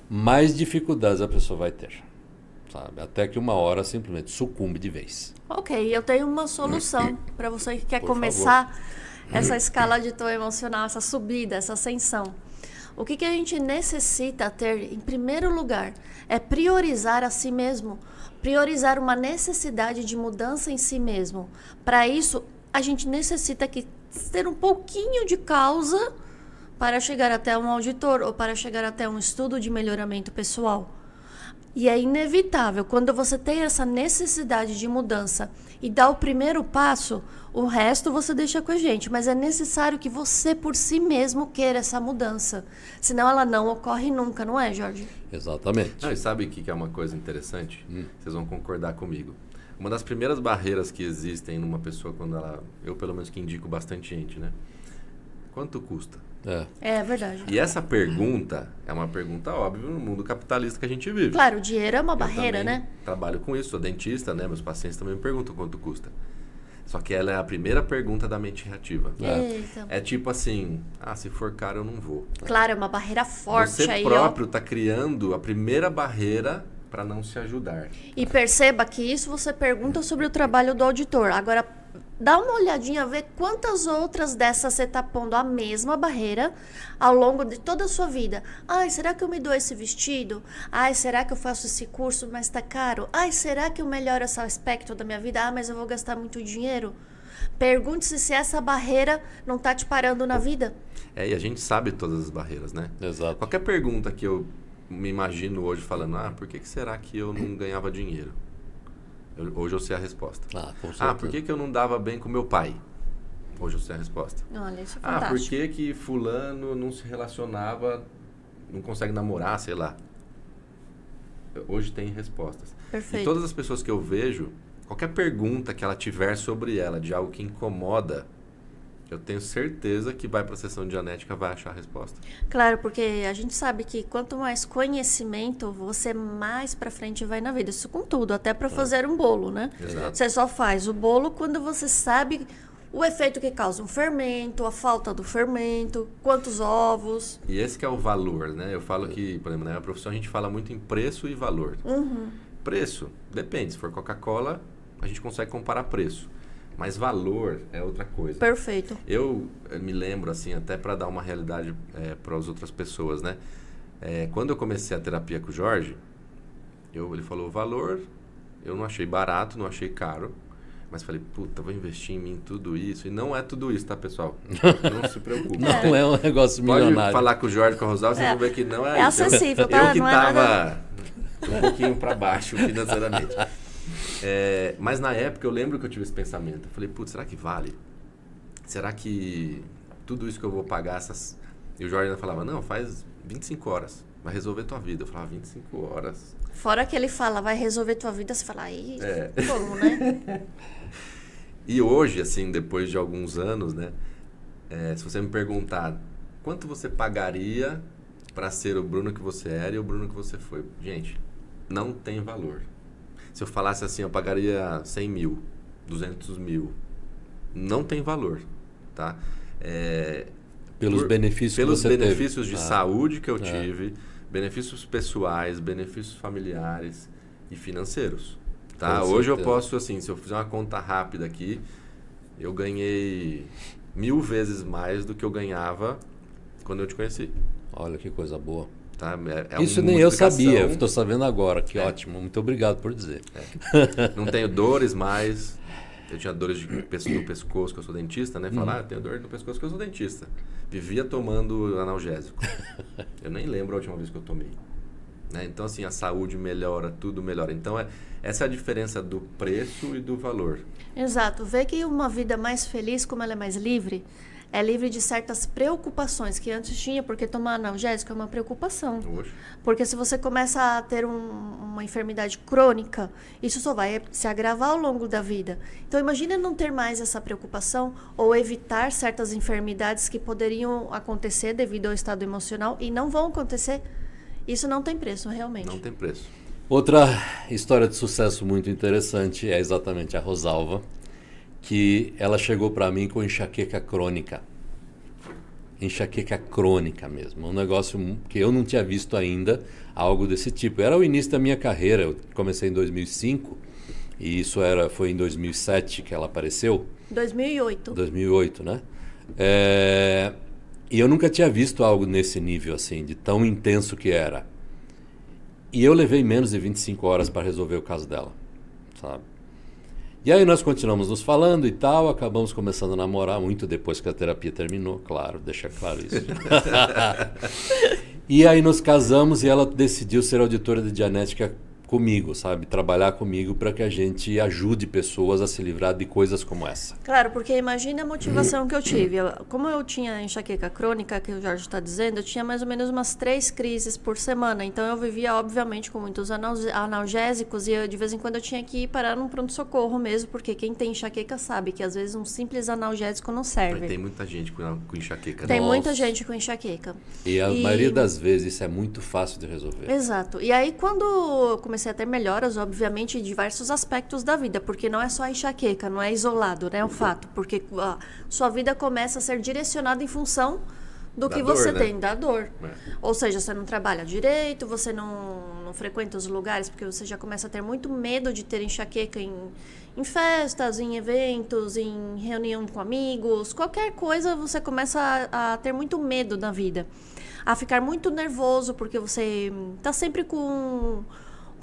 Speaker 1: mais dificuldades a pessoa vai ter, sabe? Até que uma hora simplesmente sucumbe de vez.
Speaker 2: Ok, eu tenho uma solução para você que quer começar essa escala de tom emocional, essa subida, essa ascensão. O que a gente necessita ter, em primeiro lugar, é priorizar a si mesmo, priorizar uma necessidade de mudança em si mesmo. Para isso, a gente necessita ter um pouquinho de causa para chegar até um auditor ou para chegar até um estudo de melhoramento pessoal. E é inevitável, quando você tem essa necessidade de mudança e dá o primeiro passo, o resto você deixa com a gente. Mas é necessário que você, por si mesmo, queira essa mudança. Senão ela não ocorre nunca, não é, Jorge?
Speaker 1: Exatamente.
Speaker 3: Não, e sabe o que é uma coisa interessante? Vocês vão concordar comigo. Uma das primeiras barreiras que existem numa pessoa quando ela... Eu, pelo menos, que indico bastante gente, né? Quanto custa?
Speaker 2: É verdade.
Speaker 3: E essa pergunta é uma pergunta óbvia no mundo capitalista que a gente vive.
Speaker 2: Claro, o dinheiro é uma
Speaker 3: Eu
Speaker 2: barreira,
Speaker 3: também
Speaker 2: né?
Speaker 3: trabalho com isso, sou dentista, né? Meus pacientes também me perguntam quanto custa. Só que ela é a primeira pergunta da mente reativa.
Speaker 2: Eita.
Speaker 3: É tipo assim, se for caro eu não vou.
Speaker 2: Claro, é uma barreira forte
Speaker 3: Você
Speaker 2: aí,
Speaker 3: próprio está criando a primeira barreira para não se ajudar.
Speaker 2: E perceba que isso você pergunta sobre o trabalho do auditor. Agora, dá uma olhadinha, vê quantas outras dessas você está pondo a mesma barreira ao longo de toda a sua vida. Ai, será que eu me dou esse vestido? Ai, será que eu faço esse curso, mas está caro? Ai, será que eu melhoro esse aspecto da minha vida? Mas eu vou gastar muito dinheiro. Pergunte-se se essa barreira não está te parando na vida.
Speaker 3: E a gente sabe todas as barreiras, né?
Speaker 1: Exato.
Speaker 3: Qualquer pergunta que eu me imagino hoje falando, por que será que eu não ganhava dinheiro? Hoje eu sei a resposta.
Speaker 1: Com certeza.
Speaker 3: Por que eu não dava bem com meu pai? Hoje eu sei a resposta.
Speaker 2: Olha, isso é fantástico.
Speaker 3: Por que fulano não se relacionava, não consegue namorar, sei lá. Hoje tem respostas.
Speaker 2: Perfeito.
Speaker 3: E todas as pessoas que eu vejo, qualquer pergunta que ela tiver sobre ela, de algo que incomoda, eu tenho certeza que vai para a sessão de Dianética, vai achar a resposta.
Speaker 2: Claro, porque a gente sabe que quanto mais conhecimento, você mais para frente vai na vida. Isso com tudo, até para fazer um bolo, né?
Speaker 3: Exato.
Speaker 2: Você só faz o bolo quando você sabe o efeito que causa um fermento, a falta do fermento, quantos ovos.
Speaker 3: E esse que é o valor, né? Eu falo que, por exemplo, na minha profissão a gente fala muito em preço e valor. Preço, depende. Se for Coca-Cola, a gente consegue comparar preço. Mas valor é outra coisa.
Speaker 2: Perfeito.
Speaker 3: Eu me lembro, assim, até para dar uma realidade para as outras pessoas, né? Quando eu comecei a terapia com o Jorge, ele falou o valor, eu não achei barato, não achei caro, mas falei, puta, vou investir em mim tudo isso. E não é tudo isso, tá, pessoal? Não se preocupe.
Speaker 1: Não é um negócio milionário.
Speaker 3: Pode falar com o Jorge, com a Rosalva, vocês vão ver que não é isso.
Speaker 2: Acessível, tá?
Speaker 3: Eu que
Speaker 2: não é
Speaker 3: tava
Speaker 2: nada...
Speaker 3: um pouquinho para baixo financeiramente. Mas na época eu lembro que eu tive esse pensamento. Eu falei, putz, será que vale? Será que tudo isso que eu vou pagar essas... E o Jorge ainda falava, não, faz 25 horas, vai resolver tua vida. Eu falava, 25 horas.
Speaker 2: Fora que ele fala, vai resolver tua vida, você fala, aí, como, né?
Speaker 3: E hoje, assim, depois de alguns anos, né? Se você me perguntar, quanto você pagaria para ser o Bruno que você era e o Bruno que você foi? Gente, não tem valor. Se eu falasse assim, eu pagaria 100 mil, 200 mil. Não tem valor, tá?
Speaker 1: Pelos benefícios que você teve.
Speaker 3: Pelos benefícios de saúde que eu tive, benefícios pessoais, benefícios familiares e financeiros, tá? Hoje eu posso, assim, se eu fizer uma conta rápida aqui, eu ganhei 1000 vezes mais do que eu ganhava quando eu te conheci.
Speaker 1: Olha que coisa boa.
Speaker 3: Tá?
Speaker 1: Isso nem eu sabia, estou sabendo agora, que ótimo, muito obrigado por dizer.
Speaker 3: Não tenho dores mais, eu tinha dores no pescoço, que eu sou dentista, né? Falar, eu tenho dor no pescoço, que eu sou dentista. Vivia tomando analgésico. Eu nem lembro a última vez que eu tomei. Né? Então, assim, a saúde melhora, tudo melhora. Então, essa é a diferença do preço e do valor.
Speaker 2: Exato. Vê que uma vida mais feliz, como ela é mais livre, é livre de certas preocupações que antes tinha, porque tomar analgésico é uma preocupação.
Speaker 3: Oxe.
Speaker 2: Porque se você começa a ter uma enfermidade crônica, isso só vai se agravar ao longo da vida. Então, imagina não ter mais essa preocupação ou evitar certas enfermidades que poderiam acontecer devido ao estado emocional e não vão acontecer. Isso não tem preço, realmente.
Speaker 3: Não tem preço.
Speaker 1: Outra história de sucesso muito interessante é exatamente a Rosalva, que ela chegou para mim com enxaqueca crônica. Enxaqueca crônica mesmo. Um negócio que eu não tinha visto ainda, algo desse tipo. Era o início da minha carreira. Eu comecei em 2005 e isso foi em 2007 que ela apareceu.
Speaker 2: 2008.
Speaker 1: 2008, né? E eu nunca tinha visto algo nesse nível, assim, de tão intenso que era. E eu levei menos de 25 horas para resolver o caso dela, sabe? E aí nós continuamos nos falando e tal, acabamos começando a namorar muito depois que a terapia terminou, claro, deixa claro isso. E aí nos casamos e ela decidiu ser auditora de Dianética comigo, sabe? Trabalhar comigo para que a gente ajude pessoas a se livrar de coisas como essa.
Speaker 2: Claro, porque imagina a motivação que eu tive. Como eu tinha enxaqueca crônica, que o Jorge está dizendo, eu tinha mais ou menos umas 3 crises por semana. Então eu vivia, obviamente, com muitos analgésicos e de vez em quando eu tinha que ir parar num pronto-socorro mesmo, porque quem tem enxaqueca sabe que às vezes um simples analgésico não serve.
Speaker 3: Tem muita gente com enxaqueca.
Speaker 2: Tem muita gente com enxaqueca.
Speaker 1: E a maioria das vezes isso é muito fácil de resolver.
Speaker 2: Exato. E aí quando eu comecei a ter melhoras, obviamente, em diversos aspectos da vida, porque não é só a enxaqueca, não é isolado, né? É um fato, porque sua vida começa a ser direcionada em função do que você tem, da dor. Ou seja, você não trabalha direito, você não frequenta os lugares, porque você já começa a ter muito medo de ter enxaqueca em festas, em eventos, em reunião com amigos, qualquer coisa você começa a ter muito medo na vida, a ficar muito nervoso, porque você está sempre com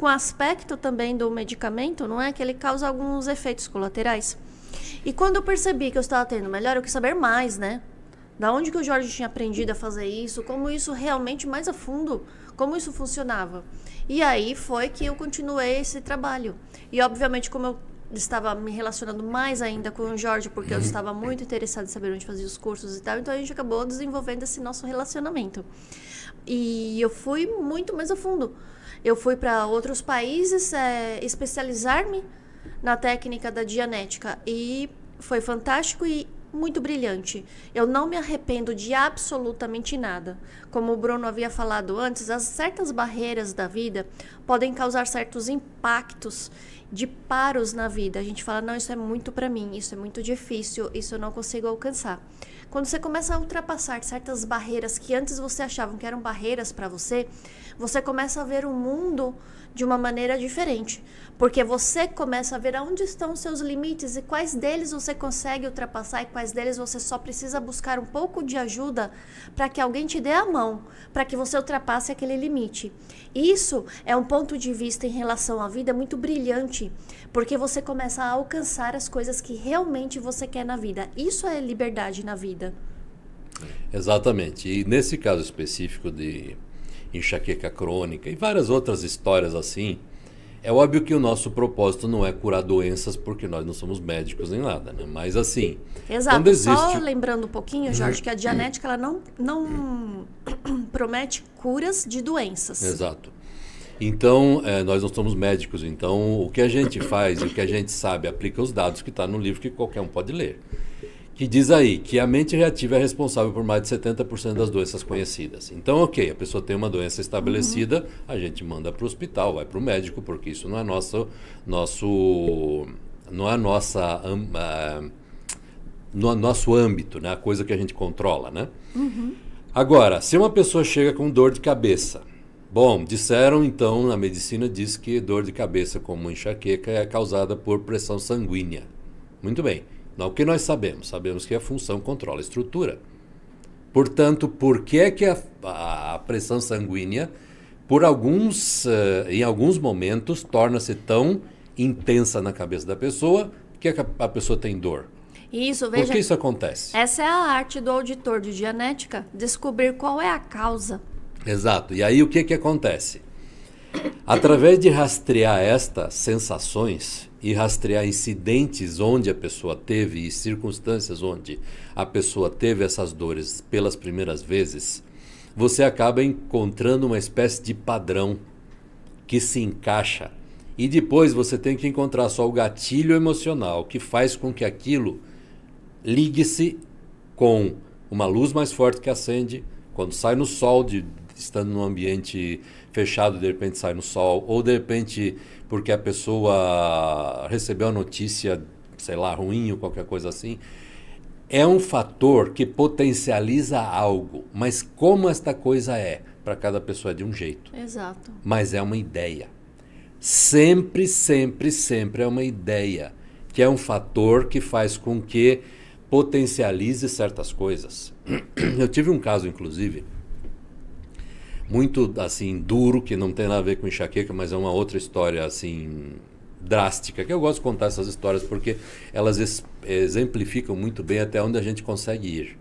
Speaker 2: o aspecto também do medicamento, não é? Que ele causa alguns efeitos colaterais. E quando eu percebi que eu estava tendo melhor, eu quis saber mais, né? Da onde que o Jorge tinha aprendido a fazer isso, como isso realmente mais a fundo, como isso funcionava. E aí foi que eu continuei esse trabalho. E obviamente como eu estava me relacionando mais ainda com o Jorge, porque eu estava muito interessada em saber onde fazia os cursos e tal, então a gente acabou desenvolvendo esse nosso relacionamento. E eu fui muito mais a fundo. Eu fui para outros países especializar-me na técnica da Dianética e foi fantástico e muito brilhante. Eu não me arrependo de absolutamente nada. Como o Bruno havia falado antes, as certas barreiras da vida podem causar certos impactos de paros na vida. A gente fala, não, isso é muito para mim, isso é muito difícil, isso eu não consigo alcançar. Quando você começa a ultrapassar certas barreiras que antes você achava que eram barreiras para você, você começa a ver o mundo de uma maneira diferente. Porque você começa a ver aonde estão os seus limites e quais deles você consegue ultrapassar e quais deles você só precisa buscar um pouco de ajuda para que alguém te dê a mão, para que você ultrapasse aquele limite. Isso é um ponto de vista em relação à vida muito brilhante, porque você começa a alcançar as coisas que realmente você quer na vida. Isso é liberdade na vida.
Speaker 1: Exatamente. E nesse caso específico de enxaqueca crônica e várias outras histórias assim, é óbvio que o nosso propósito não é curar doenças, porque nós não somos médicos nem nada, né? Mas assim...
Speaker 2: Exato. Quando existe... Só lembrando um pouquinho, Jorge, que a Dianética ela não promete curas de doenças.
Speaker 1: Exato. Então, nós não somos médicos, então o que a gente faz e o que a gente sabe aplica os dados que está no livro que qualquer um pode ler. Que diz aí que a mente reativa é responsável por mais de 70% das doenças conhecidas. Então, ok, a pessoa tem uma doença estabelecida, a gente manda para o hospital, vai para o médico, porque isso não é nosso âmbito, né? A coisa que a gente controla, né? Agora, se uma pessoa chega com dor de cabeça, bom, disseram então, a medicina diz que dor de cabeça como enxaqueca é causada por pressão sanguínea. Muito bem. O que nós sabemos? Sabemos que a função controla a estrutura. Portanto, por que é que a pressão sanguínea, em alguns momentos, torna-se tão intensa na cabeça da pessoa que a pessoa tem dor?
Speaker 2: Isso, veja.
Speaker 1: Por que isso acontece?
Speaker 2: Essa é a arte do auditor de Dianética, descobrir qual é a causa.
Speaker 1: Exato. E aí o que acontece? Através de rastrear estas sensações e rastrear incidentes onde a pessoa teve e circunstâncias onde a pessoa teve essas dores pelas primeiras vezes, você acaba encontrando uma espécie de padrão que se encaixa. E depois você tem que encontrar só o gatilho emocional que faz com que aquilo ligue-se com uma luz mais forte que acende, quando sai no sol, estando num ambiente fechado, de repente sai no sol, ou de repente porque a pessoa recebeu a notícia, sei lá, ruim ou qualquer coisa assim. É um fator que potencializa algo, mas como esta coisa é, para cada pessoa é de um jeito.
Speaker 2: Exato.
Speaker 1: Mas é uma ideia. Sempre, sempre, sempre é uma ideia, que é um fator que faz com que potencialize certas coisas. Eu tive um caso, inclusive, muito assim duro, que não tem nada a ver com enxaqueca, mas é uma outra história assim drástica, que eu gosto de contar essas histórias porque elas exemplificam muito bem até onde a gente consegue ir.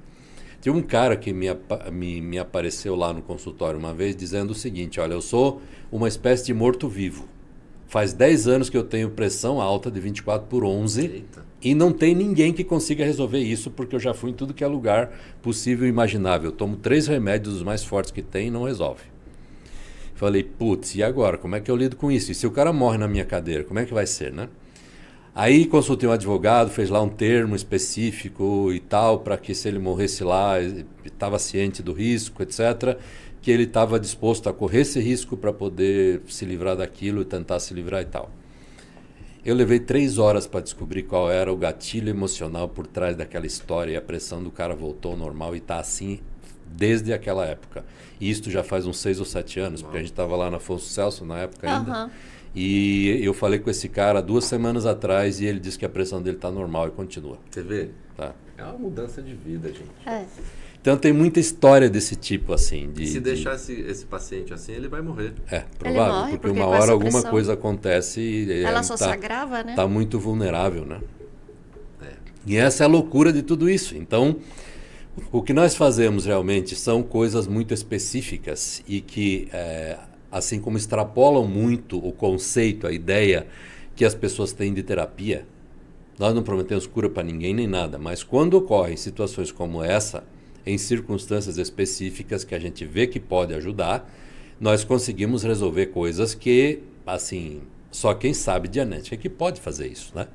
Speaker 1: Tinha um cara que me apareceu lá no consultório uma vez dizendo o seguinte, olha, eu sou uma espécie de morto-vivo. Faz 10 anos que eu tenho pressão alta de 24/11. Eita. E não tem ninguém que consiga resolver isso, porque eu já fui em tudo que é lugar possível e imaginável. Eu tomo 3 remédios dos mais fortes que tem e não resolve. Falei, putz, e agora? Como é que eu lido com isso? E se o cara morre na minha cadeira, como é que vai ser, né? Aí consultei um advogado, fez lá um termo específico e tal, para que se ele morresse lá, estava ciente do risco, etc., que ele estava disposto a correr esse risco para poder se livrar daquilo e tentar se livrar e tal. Eu levei 3 horas para descobrir qual era o gatilho emocional por trás daquela história, e a pressão do cara voltou ao normal e está assim desde aquela época. E isto já faz uns 6 ou 7 anos, porque a gente estava lá na Afonso Celso na época ainda. E eu falei com esse cara 2 semanas atrás e ele disse que a pressão dele está normal e continua.
Speaker 3: Você vê?
Speaker 1: Tá.
Speaker 3: É uma mudança de vida, gente.
Speaker 2: É.
Speaker 1: Então tem muita história desse tipo assim.
Speaker 3: Se deixar esse paciente assim, ele vai morrer.
Speaker 1: É, provável,
Speaker 2: morre
Speaker 1: porque
Speaker 2: porque
Speaker 1: uma
Speaker 2: com
Speaker 1: hora
Speaker 2: essa
Speaker 1: alguma
Speaker 2: pressão,
Speaker 1: coisa acontece e
Speaker 2: ela só se agrava, né?
Speaker 1: Está muito vulnerável, né?
Speaker 3: É.
Speaker 1: E essa é a loucura de tudo isso. Então, o que nós fazemos realmente são coisas muito específicas e que, assim como extrapolam muito o conceito, a ideia que as pessoas têm de terapia, nós não prometemos cura para ninguém nem nada, mas quando ocorrem situações como essa, em circunstâncias específicas que a gente vê que pode ajudar, nós conseguimos resolver coisas que, assim, só quem sabe de dianética que pode fazer isso, né?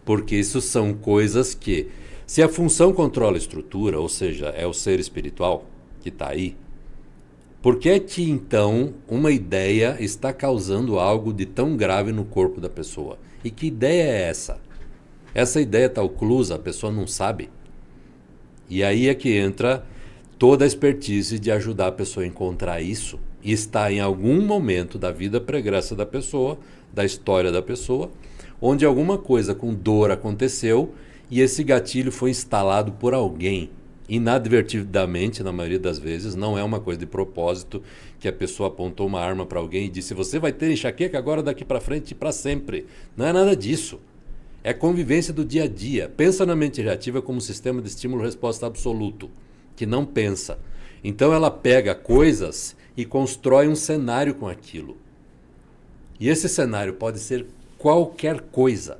Speaker 1: Porque isso são coisas que, se a função controla a estrutura, ou seja, é o ser espiritual que está aí, por que que então uma ideia está causando algo de tão grave no corpo da pessoa? E que ideia é essa? Essa ideia está oclusa, a pessoa não sabe. E aí é que entra toda a expertise de ajudar a pessoa a encontrar isso e estar em algum momento da vida pregressa da pessoa, da história da pessoa, onde alguma coisa com dor aconteceu e esse gatilho foi instalado por alguém. Inadvertidamente, na maioria das vezes, não é uma coisa de propósito que a pessoa apontou uma arma para alguém e disse: você vai ter enxaqueca agora daqui para frente e para sempre. Não é nada disso. É convivência do dia a dia. Pensa na mente reativa como um sistema de estímulo-resposta absoluto, que não pensa. Então ela pega coisas e constrói um cenário com aquilo. E esse cenário pode ser qualquer coisa,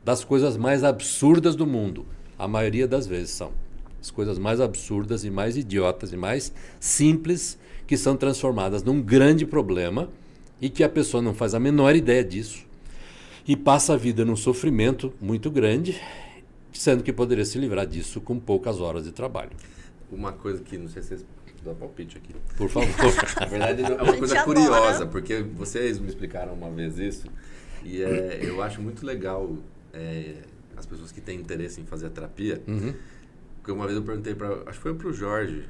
Speaker 1: das coisas mais absurdas do mundo. A maioria das vezes são as coisas mais absurdas e mais idiotas e mais simples que são transformadas num grande problema e que a pessoa não faz a menor ideia disso e passa a vida num sofrimento muito grande, sendo que poderia se livrar disso com poucas horas de trabalho.
Speaker 3: Uma coisa que, não sei se vocês dão palpite aqui.
Speaker 1: Por favor.
Speaker 3: Na verdade, é uma coisa curiosa, porque vocês me explicaram uma vez isso, e eu acho muito legal as pessoas que têm interesse em fazer a terapia, porque uma vez eu perguntei acho que foi pro Jorge,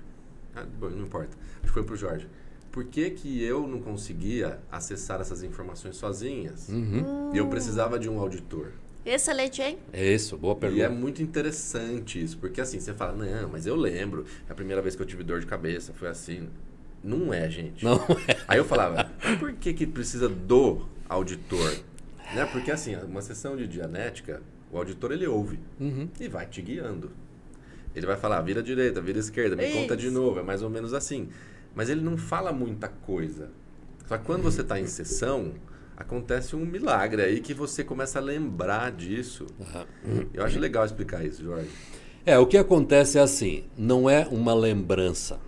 Speaker 3: bom, não importa, acho que foi pro Jorge, por que que eu não conseguia acessar essas informações sozinhas? E eu precisava de um auditor.
Speaker 2: Excelente, hein?
Speaker 1: É isso, boa pergunta.
Speaker 3: E é muito interessante isso, porque assim, você fala, não, mas eu lembro, a primeira vez que eu tive dor de cabeça foi assim. Não é, gente.
Speaker 1: Não é.
Speaker 3: Aí eu falava, por que que precisa do auditor? Né? Porque assim, uma sessão de dianética, o auditor ele ouve e vai te guiando. Ele vai falar, vira à direita, vira à esquerda, me conta de novo, é mais ou menos assim. Mas ele não fala muita coisa. Só que quando você está em sessão, acontece um milagre aí que você começa a lembrar disso. Eu acho legal explicar isso, Jorge.
Speaker 1: O que acontece é assim, não é uma lembrança.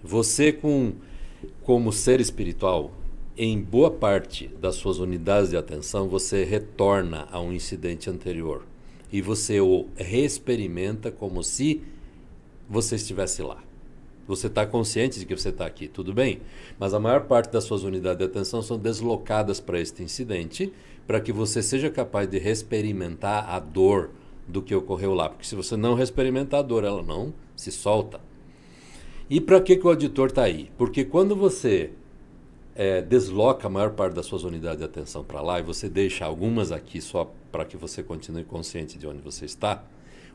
Speaker 1: Você, como ser espiritual, em boa parte das suas unidades de atenção, você retorna a um incidente anterior. E você o reexperimenta como se você estivesse lá. Você está consciente de que você está aqui, tudo bem? Mas a maior parte das suas unidades de atenção são deslocadas para este incidente, para que você seja capaz de reexperimentar a dor do que ocorreu lá. Porque se você não reexperimentar a dor, ela não se solta. E para que o auditor está aí? Porque quando você desloca a maior parte das suas unidades de atenção para lá e você deixa algumas aqui só para que você continue consciente de onde você está,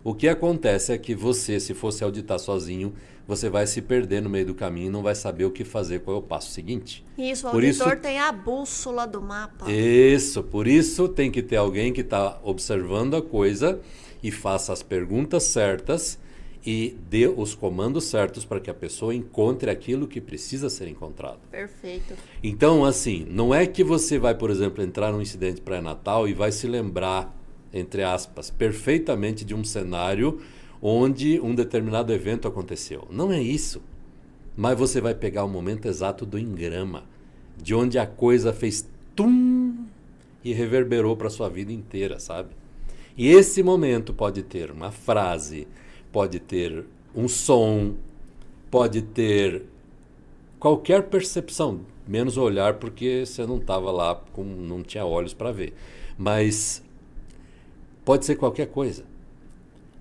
Speaker 1: o que acontece é que você, se fosse auditar sozinho, você vai se perder no meio do caminho e não vai saber o que fazer, qual é o passo seguinte.
Speaker 2: Isso, o auditor tem a bússola do mapa.
Speaker 1: Isso, por isso tem que ter alguém que está observando a coisa e faça as perguntas certas e dê os comandos certos para que a pessoa encontre aquilo que precisa ser encontrado.
Speaker 2: Perfeito.
Speaker 1: Então, assim, não é que você vai, por exemplo, entrar num incidente pré-natal e vai se lembrar, entre aspas, perfeitamente de um cenário onde um determinado evento aconteceu. Não é isso. Mas você vai pegar o momento exato do engrama, de onde a coisa fez tum e reverberou para a sua vida inteira, sabe? E esse momento pode ter uma frase, pode ter um som, pode ter qualquer percepção, menos olhar porque você não estava lá, não tinha olhos para ver. Mas pode ser qualquer coisa.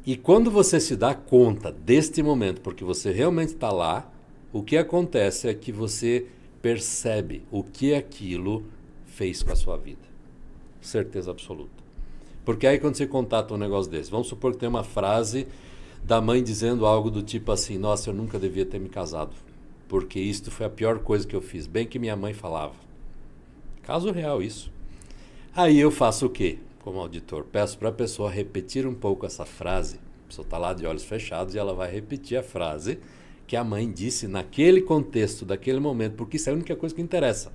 Speaker 1: E quando você se dá conta deste momento, porque você realmente está lá, o que acontece é que você percebe o que aquilo fez com a sua vida. Certeza absoluta. Porque aí quando você contata um negócio desse, vamos supor que tem uma frase da mãe dizendo algo do tipo assim: nossa, eu nunca devia ter me casado, porque isto foi a pior coisa que eu fiz, bem que minha mãe falava. Caso real isso. Aí eu faço o quê? Como auditor, peço para a pessoa repetir um pouco essa frase. A pessoa está lá de olhos fechados e ela vai repetir a frase que a mãe disse naquele contexto, daquele momento, porque isso é a única coisa que interessa.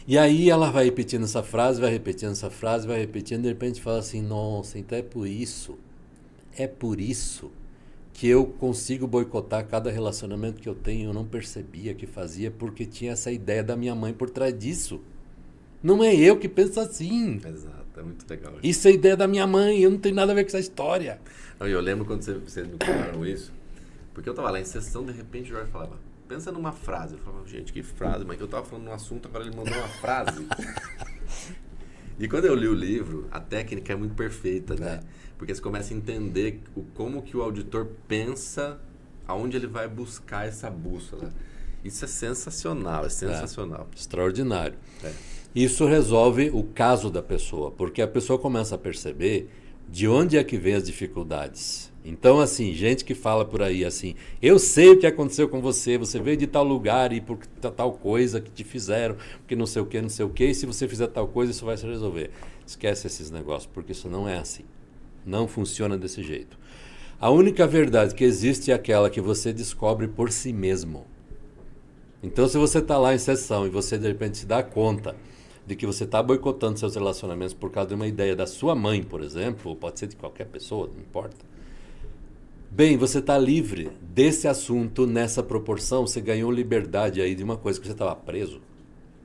Speaker 1: E aí ela vai repetindo essa frase, vai repetindo essa frase, vai repetindo, e de repente fala assim: nossa, então é por isso que eu consigo boicotar cada relacionamento que eu tenho. Eu não percebia que fazia porque tinha essa ideia da minha mãe por trás disso. Não é eu que penso assim.
Speaker 3: Exato, é muito legal.
Speaker 1: Isso é ideia da minha mãe, eu não tenho nada a ver com essa história.
Speaker 3: Não, eu lembro quando vocês me contaram isso, porque eu tava lá em sessão, de repente o Jorge falava: pensa numa frase. Eu falava: gente, que frase? Mas que eu tava falando um assunto, agora ele mandou uma frase. E quando eu li o livro, a técnica é muito perfeita, né? Porque você começa a entender como que o auditor pensa, aonde ele vai buscar essa bússola. Isso é sensacional, é sensacional.
Speaker 1: Extraordinário. Isso resolve o caso da pessoa, porque a pessoa começa a perceber de onde é que vem as dificuldades. Então, assim, gente que fala por aí assim: eu sei o que aconteceu com você, você veio de tal lugar e por tal coisa que te fizeram, porque não sei o que, e se você fizer tal coisa, isso vai se resolver. Esquece esses negócios, porque isso não é assim. Não funciona desse jeito. A única verdade que existe é aquela que você descobre por si mesmo. Então, se você está lá em sessão e você, de repente, se dá conta de que você está boicotando seus relacionamentos por causa de uma ideia da sua mãe, por exemplo, ou pode ser de qualquer pessoa, não importa. Bem, você está livre desse assunto nessa proporção, você ganhou liberdade aí de uma coisa que você estava preso.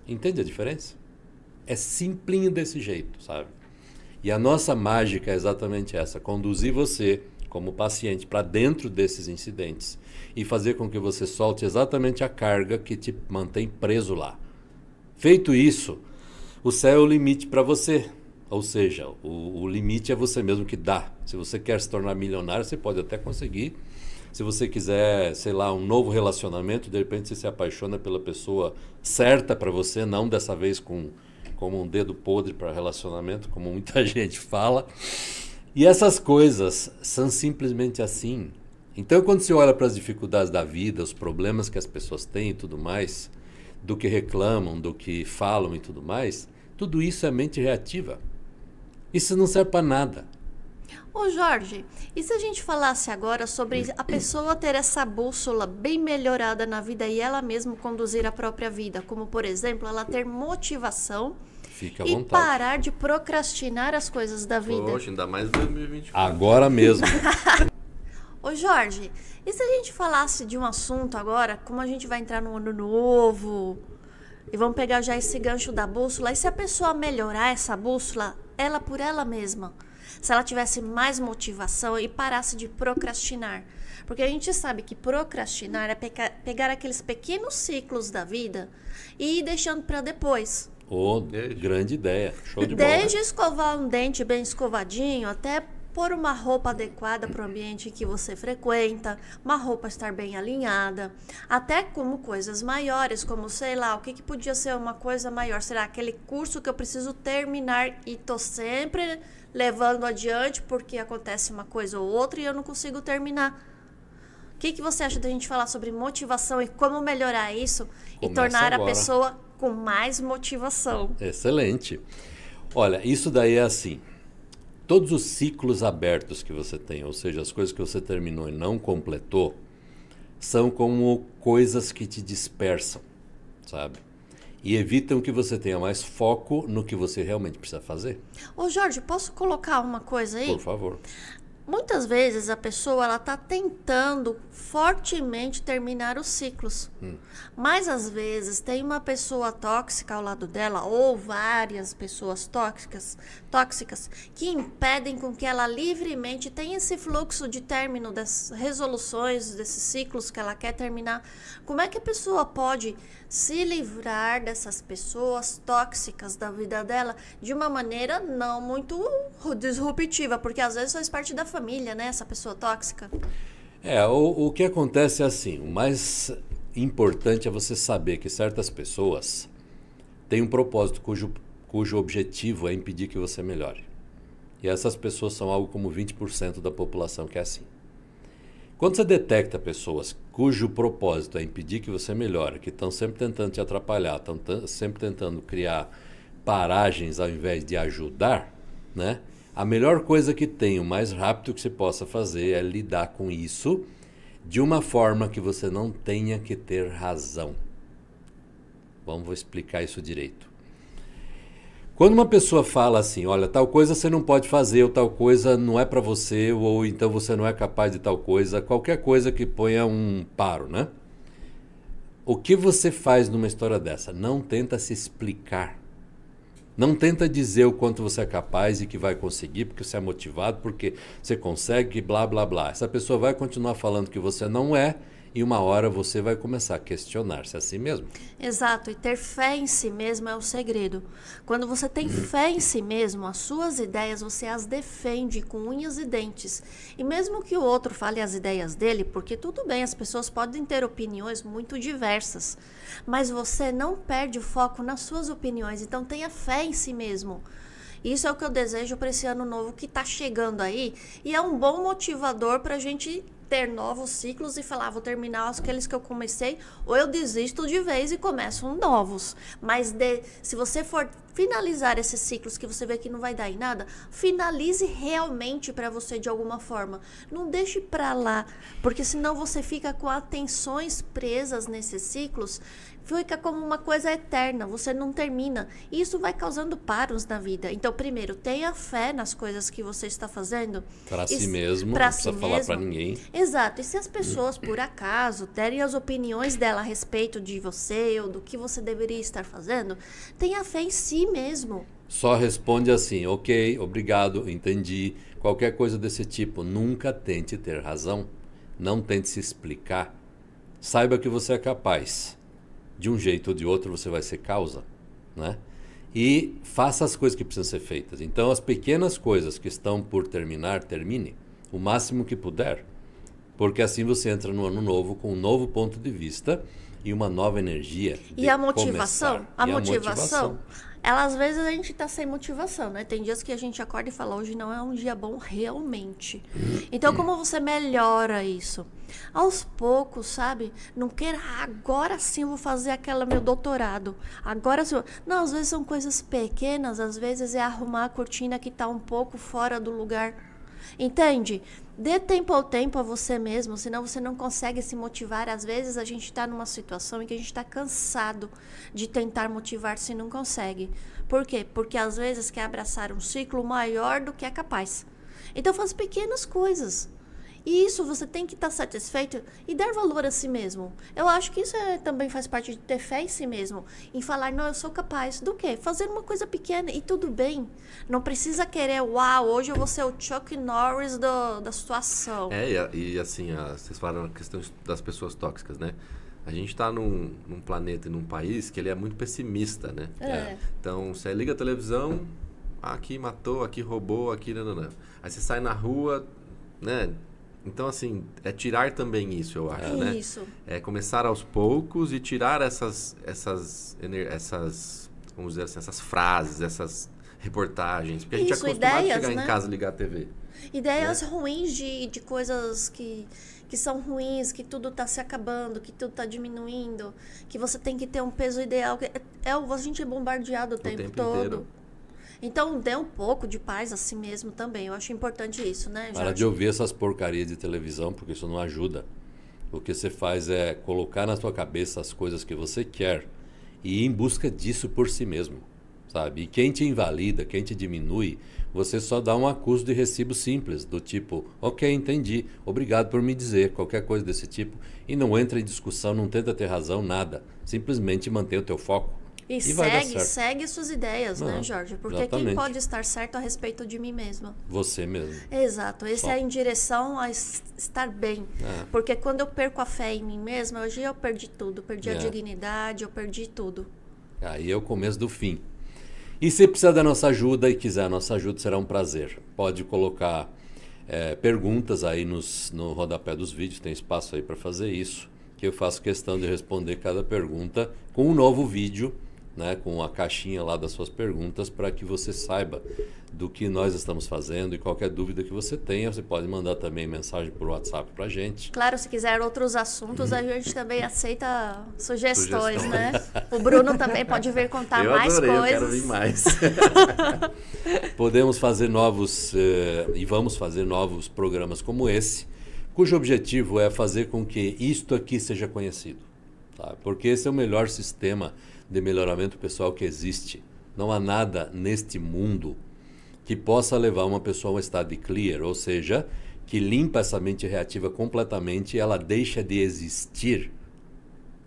Speaker 1: Entende a diferença? É simplinho desse jeito, sabe? E a nossa mágica é exatamente essa: conduzir você, como paciente, para dentro desses incidentes e fazer com que você solte exatamente a carga que te mantém preso lá. Feito isso, o céu é o limite para você. Ou seja, o limite é você mesmo que dá. Se você quer se tornar milionário, você pode até conseguir. Se você quiser, sei lá, um novo relacionamento, de repente você se apaixona pela pessoa certa para você, não dessa vez como um dedo podre para relacionamento, como muita gente fala. E essas coisas são simplesmente assim. Então, quando você olha para as dificuldades da vida, os problemas que as pessoas têm e tudo mais, do que reclamam, do que falam e tudo mais, tudo isso é mente reativa. Isso não serve para nada.
Speaker 2: Ô Jorge, e se a gente falasse agora sobre a pessoa ter essa bússola bem melhorada na vida e ela mesma conduzir a própria vida? Como, por exemplo, ela ter motivação
Speaker 1: Fica à
Speaker 2: e
Speaker 1: vontade.
Speaker 2: parar de procrastinar as coisas da vida.
Speaker 3: Poxa, ainda mais 2024.
Speaker 1: Agora mesmo.
Speaker 2: Ô Jorge, e se a gente falasse de um assunto agora, como a gente vai entrar no ano novo, e vamos pegar já esse gancho da bússola, e se a pessoa melhorar essa bússola, ela por ela mesma, se ela tivesse mais motivação e parasse de procrastinar? Porque a gente sabe que procrastinar é pegar aqueles pequenos ciclos da vida e ir deixando para depois.
Speaker 1: Grande ideia. Show de bola.
Speaker 2: Desde escovar um dente bem escovadinho até pôr uma roupa adequada para o ambiente que você frequenta, uma roupa estar bem alinhada, até como coisas maiores, como sei lá, o que podia ser uma coisa maior? Será aquele curso que eu preciso terminar e tô sempre levando adiante porque acontece uma coisa ou outra e eu não consigo terminar? O que você acha da gente falar sobre motivação e como melhorar isso e tornar a pessoa com mais motivação?
Speaker 1: Excelente. Olha, isso daí é assim. todos os ciclos abertos que você tem, ou seja, as coisas que você terminou e não completou, são como coisas que te dispersam, sabe? E evitam que você tenha mais foco no que você realmente precisa fazer.
Speaker 2: Ô Jorge, posso colocar uma coisa aí?
Speaker 1: Por favor.
Speaker 2: Muitas vezes a pessoa ela está tentando fortemente terminar os ciclos. Mas às vezes tem uma pessoa tóxica ao lado dela ou várias pessoas tóxicas que impedem com que ela livremente tenha esse fluxo de término das resoluções, desses ciclos que ela quer terminar. Como é que a pessoa pode se livrar dessas pessoas tóxicas da vida dela de uma maneira não muito disruptiva? Porque às vezes faz parte da família, né? Essa pessoa tóxica.
Speaker 1: O que acontece é assim, o mais importante é você saber que certas pessoas têm um propósito cujo objetivo é impedir que você melhore. E essas pessoas são algo como 20% da população que é assim. Quando você detecta pessoas cujo propósito é impedir que você melhore, que estão sempre tentando te atrapalhar, estão sempre tentando criar paragens ao invés de ajudar, né? A melhor coisa que tem, o mais rápido que você possa fazer é lidar com isso de uma forma que você não tenha que ter razão. Vou explicar isso direito. Quando uma pessoa fala assim, olha, tal coisa você não pode fazer, ou tal coisa não é para você, ou então você não é capaz de tal coisa, qualquer coisa que ponha um paro, né? O que você faz numa história dessa? Não tenta se explicar. Não tenta dizer o quanto você é capaz e que vai conseguir, porque você é motivado, porque você consegue, blá, blá, blá. Essa pessoa vai continuar falando que você não é, e uma hora você vai começar a questionar-se a si mesmo.
Speaker 2: Exato, e ter fé em si mesmo é o segredo. Quando você tem fé em si mesmo, as suas ideias você as defende com unhas e dentes. E mesmo que o outro fale as ideias dele, porque tudo bem, as pessoas podem ter opiniões muito diversas, mas você não perde o foco nas suas opiniões, então tenha fé em si mesmo. Isso é o que eu desejo para esse ano novo que está chegando aí, e é um bom motivador para a gente ter novos ciclos e falar, vou terminar aqueles que eu comecei, ou eu desisto de vez e começo novos. Mas se você for finalizar esses ciclos que você vê que não vai dar em nada, finalize realmente para você de alguma forma. Não deixe para lá, porque senão você fica com atenções presas nesses ciclos, fica como uma coisa eterna, você não termina. E isso vai causando paros na vida. Então, primeiro, tenha fé nas coisas que você está fazendo.
Speaker 1: Para si mesmo, não precisa falar para ninguém.
Speaker 2: Exato. E se as pessoas, por acaso, derem as opiniões dela a respeito de você ou do que você deveria estar fazendo, tenha fé em si mesmo.
Speaker 1: Só responde assim, ok, obrigado, entendi. Qualquer coisa desse tipo, nunca tente ter razão. Não tente se explicar. Saiba que você é capaz. De um jeito ou de outro você vai ser causa, né? E faça as coisas que precisam ser feitas. Então, as pequenas coisas que estão por terminar, termine o máximo que puder, porque assim você entra no ano novo com um novo ponto de vista e uma nova energia.
Speaker 2: E a motivação? A motivação. Ela, às vezes a gente tá sem motivação, né? Tem dias que a gente acorda e fala, hoje não é um dia bom realmente. Então, como você melhora isso? Aos poucos, sabe? Não queira, agora sim eu vou fazer aquela meu doutorado. Agora sim. Não, às vezes são coisas pequenas, às vezes é arrumar a cortina que tá um pouco fora do lugar. Entende? Dê tempo ao tempo a você mesmo, senão você não consegue se motivar. Às vezes a gente está numa situação em que a gente está cansado de tentar motivar-se e não consegue. Por quê? Porque às vezes quer abraçar um ciclo maior do que é capaz. Então faz pequenas coisas. E isso você tem que estar satisfeito e dar valor a si mesmo. Eu acho que isso também faz parte de ter fé em si mesmo. Em falar, não, eu sou capaz. Do quê? Fazer uma coisa pequena e tudo bem. Não precisa querer, uau, hoje eu vou ser o Chuck Norris da situação.
Speaker 3: E assim, vocês falaram a questão das pessoas tóxicas, né? A gente está num planeta e num país que ele é muito pessimista, né? Então, você liga a televisão, aqui matou, aqui roubou, aqui... Não. Aí você sai na rua, né? Então, assim, é tirar também isso, eu acho, né?
Speaker 2: Isso.
Speaker 3: É começar aos poucos e tirar essas vamos dizer assim, essas frases, essas reportagens. Porque a gente é acostumado a chegar em casa e ligar a TV.
Speaker 2: Ideias ruins de coisas que são ruins, que tudo está se acabando, que tudo está diminuindo, que você tem que ter um peso ideal. A gente é bombardeado o tempo todo.
Speaker 3: Inteiro.
Speaker 2: Então, dê um pouco de paz a si mesmo também. Eu acho importante isso, né, Jorge?
Speaker 1: Para de ouvir essas porcarias de televisão, porque isso não ajuda. O que você faz é colocar na sua cabeça as coisas que você quer e ir em busca disso por si mesmo, sabe? E quem te invalida, quem te diminui, você só dá um acuso de recibo simples, do tipo, ok, entendi, obrigado por me dizer, qualquer coisa desse tipo, e não entra em discussão, não tenta ter razão, nada. Simplesmente mantém o teu foco.
Speaker 2: E
Speaker 1: vai dar certo.
Speaker 2: segue suas ideias, né, Jorge? Porque
Speaker 1: exatamente.
Speaker 2: quem pode estar certo a respeito de mim mesma?
Speaker 1: Você mesmo.
Speaker 2: Exato. Esse é em direção a estar bem. Porque quando eu perco a fé em mim mesma, hoje eu perdi tudo. Perdi a dignidade, eu perdi tudo.
Speaker 1: Aí é o começo do fim. E se precisar da nossa ajuda e quiser a nossa ajuda, será um prazer. Pode colocar perguntas aí no rodapé dos vídeos, tem espaço aí para fazer isso, que eu faço questão de responder cada pergunta com um novo vídeo, né, com a caixinha lá das suas perguntas, para que você saiba do que nós estamos fazendo, e qualquer dúvida que você tenha, você pode mandar também mensagem por WhatsApp para a gente.
Speaker 2: Claro, se quiser outros assuntos, a gente também aceita sugestões, né? O Bruno também pode vir contar mais coisas.
Speaker 3: Eu quero vir mais.
Speaker 1: Podemos fazer novos, e vamos fazer novos programas como esse, cujo objetivo é fazer com que isto aqui seja conhecido. Tá? Porque esse é o melhor sistema de melhoramento pessoal que existe. Não há nada neste mundo que possa levar uma pessoa a um estado de clear, ou seja, que limpa essa mente reativa completamente e ela deixa de existir.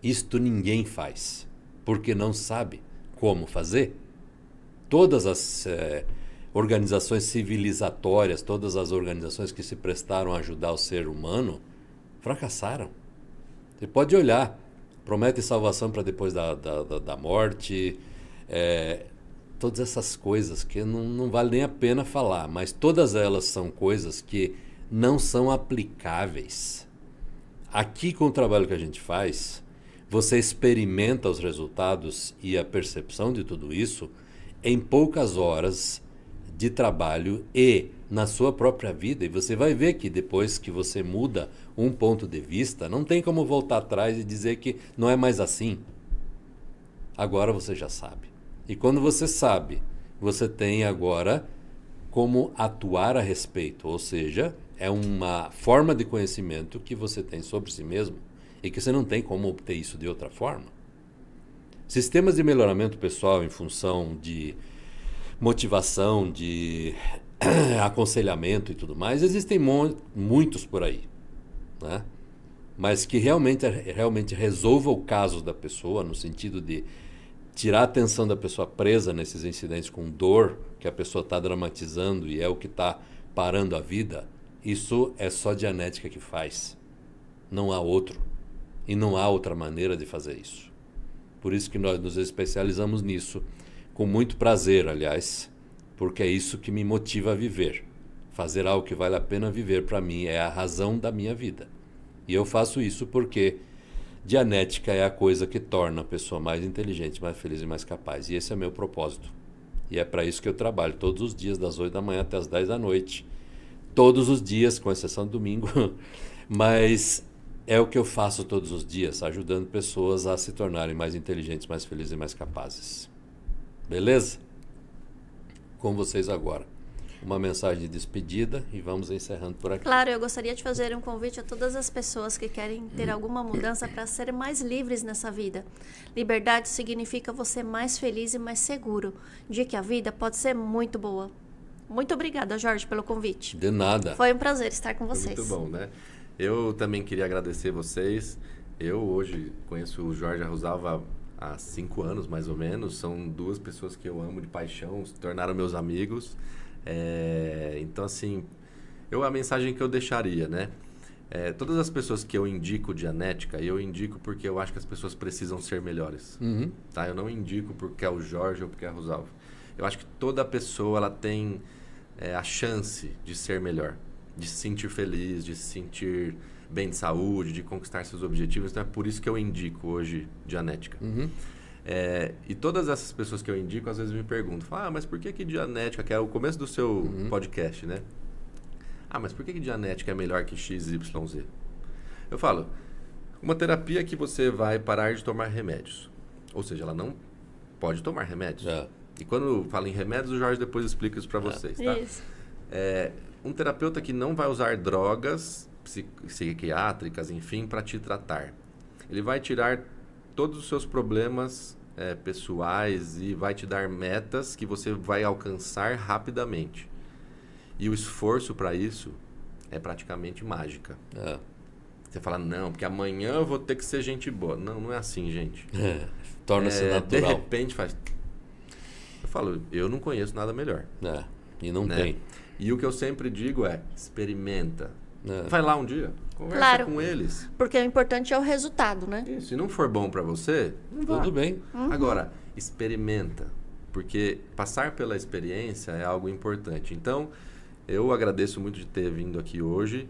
Speaker 1: Isto ninguém faz, porque não sabe como fazer. Todas as organizações civilizatórias, todas as organizações que se prestaram a ajudar o ser humano, fracassaram. Você pode olhar, promete salvação para depois da morte, todas essas coisas que não vale nem a pena falar, mas todas elas são coisas que não são aplicáveis. Aqui, com o trabalho que a gente faz, você experimenta os resultados e a percepção de tudo isso em poucas horas de trabalho e na sua própria vida. E você vai ver que depois que você muda um ponto de vista, não tem como voltar atrás e dizer que não é mais assim. Agora você já sabe. E quando você sabe, você tem agora como atuar a respeito. Ou seja, é uma forma de conhecimento que você tem sobre si mesmo e que você não tem como obter isso de outra forma. Sistemas de melhoramento pessoal em função de motivação, de aconselhamento e tudo mais, existem muitos por aí, né? Mas que realmente resolva o caso da pessoa, no sentido de tirar a atenção da pessoa presa nesses incidentes com dor, que a pessoa está dramatizando e é o que está parando a vida, isso é só Dianética que faz. Não há outro. E não há outra maneira de fazer isso. Por isso que nós nos especializamos nisso, com muito prazer, aliás, porque é isso que me motiva a viver. Fazer algo que vale a pena viver para mim é a razão da minha vida. E eu faço isso porque Dianética é a coisa que torna a pessoa mais inteligente, mais feliz e mais capaz. E esse é meu propósito. E é para isso que eu trabalho todos os dias, das 8 da manhã até as 10 da noite. Todos os dias, com exceção do domingo. Mas é o que eu faço todos os dias, ajudando pessoas a se tornarem mais inteligentes, mais felizes e mais capazes. Beleza? Com vocês agora. Uma mensagem de despedida e vamos encerrando por aqui.
Speaker 2: Claro, eu gostaria de fazer um convite a todas as pessoas que querem ter alguma mudança para serem mais livres nessa vida. Liberdade significa você mais feliz e mais seguro, de que a vida pode ser muito boa. Muito obrigada, Jorge, pelo convite.
Speaker 1: De nada.
Speaker 2: Foi um prazer estar com vocês.
Speaker 3: Foi muito bom, né? Eu também queria agradecer vocês. Eu hoje conheço o Jorge Arrusalva há 5 anos, mais ou menos. São 2 pessoas que eu amo de paixão, se tornaram meus amigos. Então, assim, a mensagem que eu deixaria, né? Todas as pessoas que eu indico Dianética, eu indico porque eu acho que as pessoas precisam ser melhores. Tá? Eu não indico porque é o Jorge ou porque é a Rosalva. Eu acho que toda pessoa ela tem a chance de ser melhor, de se sentir feliz, de se sentir bem de saúde, de conquistar seus objetivos. Então é por isso que eu indico hoje Dianética. E todas essas pessoas que eu indico, às vezes me perguntam, mas por que Dianética, que é o começo do seu podcast, né? Mas por que Dianética é melhor que XYZ? Eu falo, uma terapia que você vai parar de tomar remédios. Ou seja, ela não pode tomar remédios. E quando fala em remédios, o Jorge depois explica isso para vocês, tá?
Speaker 2: Isso.
Speaker 3: Um terapeuta que não vai usar drogas psiquiátricas, enfim, para te tratar. Ele vai tirar todos os seus problemas pessoais e vai te dar metas que você vai alcançar rapidamente. E o esforço para isso é praticamente mágica. Você fala, não, porque amanhã eu vou ter que ser gente boa. Não, não é assim, gente.
Speaker 1: Torna-se natural.
Speaker 3: De repente faz... Eu falo, eu não conheço nada melhor.
Speaker 1: E não tem.
Speaker 3: E o que eu sempre digo é, experimenta. Vai lá um dia, conversa com eles.
Speaker 2: Porque o importante é o resultado, né?
Speaker 3: Isso, se não for bom para você, não vá.
Speaker 1: Tudo bem.
Speaker 3: Agora, experimenta. Porque passar pela experiência é algo importante. Então, eu agradeço muito de ter vindo aqui hoje.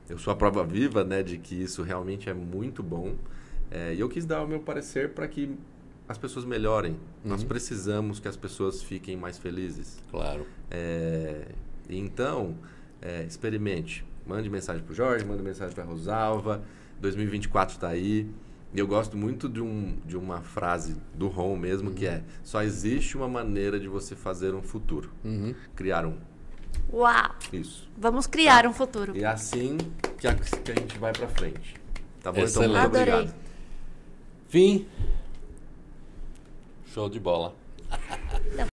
Speaker 3: Eu sou a prova viva, né, de que isso realmente é muito bom. E eu quis dar o meu parecer para que as pessoas melhorem. Nós precisamos que as pessoas fiquem mais felizes.
Speaker 1: Claro.
Speaker 3: Então, experimente. Mande mensagem para o Jorge, mande mensagem para a Rosalva. 2024 está aí. E eu gosto muito de uma frase do Ron mesmo, que é: só existe uma maneira de você fazer um futuro. Criar um.
Speaker 2: Uau!
Speaker 3: Isso.
Speaker 2: Vamos criar um futuro.
Speaker 3: E é assim que a gente vai para frente. Tá bom?
Speaker 1: Excelente.
Speaker 3: Então, muito obrigado.
Speaker 2: Adorei.
Speaker 1: Fim. Show de bola.